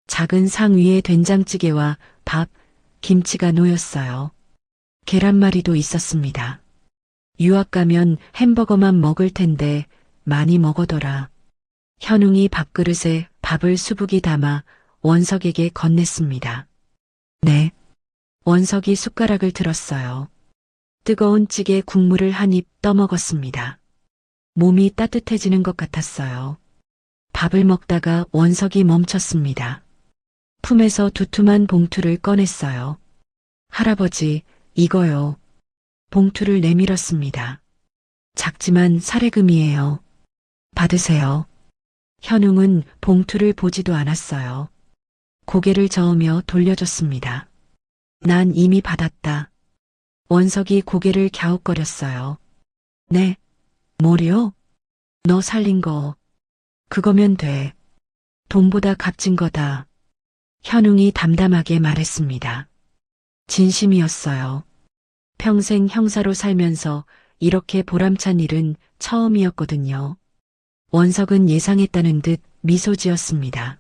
작은 상 위에 된장찌개와 밥, 김치가 놓였어요. 계란말이도 있었습니다. 유학 가면 햄버거만 먹을 텐데 많이 먹어둬라. 현웅이 밥그릇에 밥을 수북이 담아 원석에게 건넸습니다. 네. 원석이 숟가락을 들었어요. 뜨거운 찌개 국물을 한 입 떠먹었습니다. 몸이 따뜻해지는 것 같았어요. 밥을 먹다가 원석이 멈췄습니다. 품에서 두툼한 봉투를 꺼냈어요. 할아버지, 이거요. 봉투를 내밀었습니다. 작지만 사례금이에요. 받으세요. 현웅은 봉투를 보지도 않았어요. 고개를 저으며 돌려줬습니다. 난 이미 받았다. 원석이 고개를 갸웃거렸어요. 네. 뭐요? 너 살린 거. 그거면 돼. 돈보다 값진 거다. 현웅이 담담하게 말했습니다. 진심이었어요. 평생 형사로 살면서 이렇게 보람찬 일은 처음이었거든요. 원석은 예상했다는 듯 미소 지었습니다.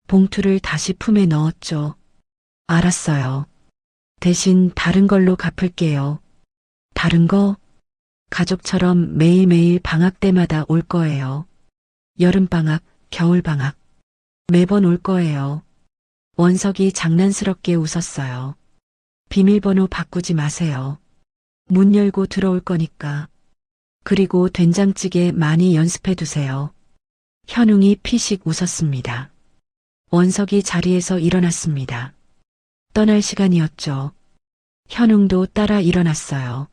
봉투를 다시 품에 넣었죠. 알았어요. 대신 다른 걸로 갚을게요. 다른 거? 가족처럼 매일매일 방학 때마다 올 거예요. 여름방학, 겨울방학. 매번 올 거예요. 원석이 장난스럽게 웃었어요. 비밀번호 바꾸지 마세요. 문 열고 들어올 거니까. 그리고 된장찌개 많이 연습해 두세요. 현웅이 피식 웃었습니다. 원석이 자리에서 일어났습니다. 떠날 시간이었죠. 현웅도 따라 일어났어요.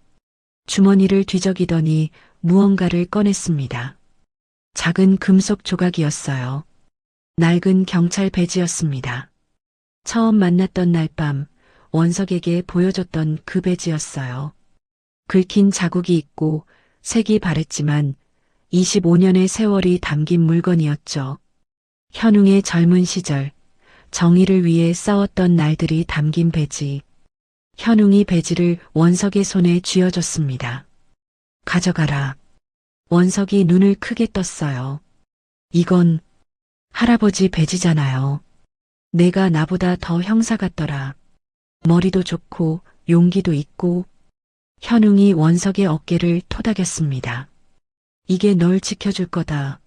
주머니를 뒤적이더니 무언가를 꺼냈습니다. 작은 금속 조각이었어요. 낡은 경찰 배지였습니다. 처음 만났던 날 밤 원석에게 보여줬던 그 배지였어요. 긁힌 자국이 있고 색이 바랬지만 25년의 세월이 담긴 물건이었죠. 현웅의 젊은 시절, 정의를 위해 싸웠던 날들이 담긴 배지. 현웅이 배지를 원석의 손에 쥐어줬습니다. 가져가라. 원석이 눈을 크게 떴어요. 이건 할아버지 배지잖아요. 내가 나보다 더 형사 같더라. 머리도 좋고 용기도 있고. 현웅이 원석의 어깨를 토닥였습니다. 이게 널 지켜줄 거다.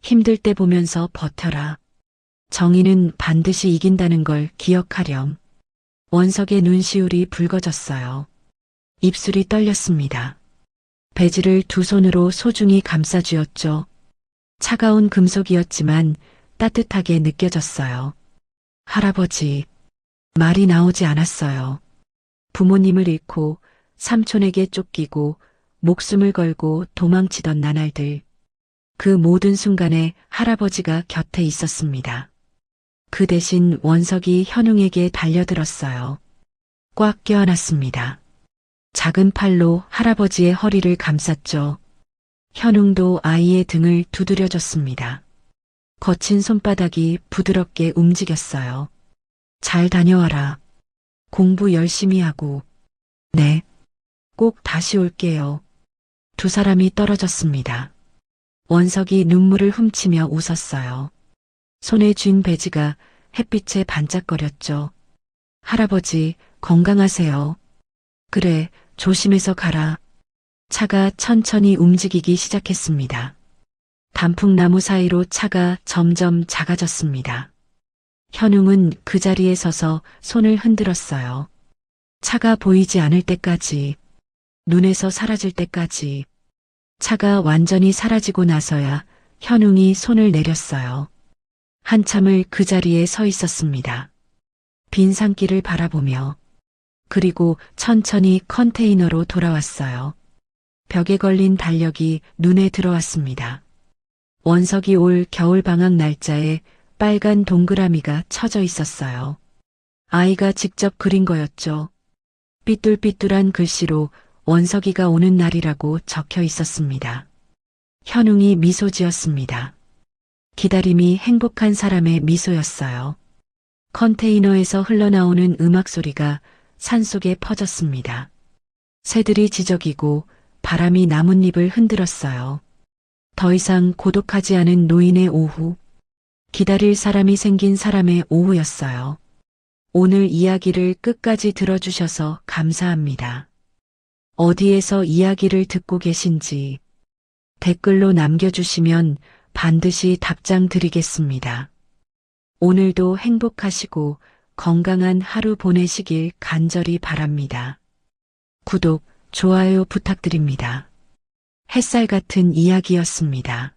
힘들 때 보면서 버텨라. 정의는 반드시 이긴다는 걸 기억하렴. 원석의 눈시울이 붉어졌어요. 입술이 떨렸습니다. 배지를 두 손으로 소중히 감싸쥐었죠. 차가운 금속이었지만 따뜻하게 느껴졌어요. 할아버지, 말이 나오지 않았어요. 부모님을 잃고 삼촌에게 쫓기고 목숨을 걸고 도망치던 나날들. 그 모든 순간에 할아버지가 곁에 있었습니다. 그 대신 원석이 현웅에게 달려들었어요. 꽉 껴안았습니다. 작은 팔로 할아버지의 허리를 감쌌죠. 현웅도 아이의 등을 두드려줬습니다. 거친 손바닥이 부드럽게 움직였어요. 잘 다녀와라. 공부 열심히 하고. 네. 꼭 다시 올게요. 두 사람이 떨어졌습니다. 원석이 눈물을 훔치며 웃었어요. 손에 쥔 배지가 햇빛에 반짝거렸죠. 할아버지, 건강하세요. 그래, 조심해서 가라. 차가 천천히 움직이기 시작했습니다. 단풍나무 사이로 차가 점점 작아졌습니다. 현웅은 그 자리에 서서 손을 흔들었어요. 차가 보이지 않을 때까지, 눈에서 사라질 때까지. 차가 완전히 사라지고 나서야 현웅이 손을 내렸어요. 한참을 그 자리에 서 있었습니다. 빈 산길을 바라보며. 그리고 천천히 컨테이너로 돌아왔어요. 벽에 걸린 달력이 눈에 들어왔습니다. 원석이 올 겨울방학 날짜에 빨간 동그라미가 쳐져 있었어요. 아이가 직접 그린 거였죠. 삐뚤삐뚤한 글씨로 원석이가 오는 날이라고 적혀 있었습니다. 현웅이 미소 지었습니다. 기다림이 행복한 사람의 미소였어요. 컨테이너에서 흘러나오는 음악 소리가 산속에 퍼졌습니다. 새들이 지저귀고 바람이 나뭇잎을 흔들었어요. 더 이상 고독하지 않은 노인의 오후, 기다릴 사람이 생긴 사람의 오후였어요. 오늘 이야기를 끝까지 들어주셔서 감사합니다. 어디에서 이야기를 듣고 계신지 댓글로 남겨주시면 반드시 답장 드리겠습니다. 오늘도 행복하시고 건강한 하루 보내시길 간절히 바랍니다. 구독, 좋아요 부탁드립니다. 햇살 같은 이야기였습니다.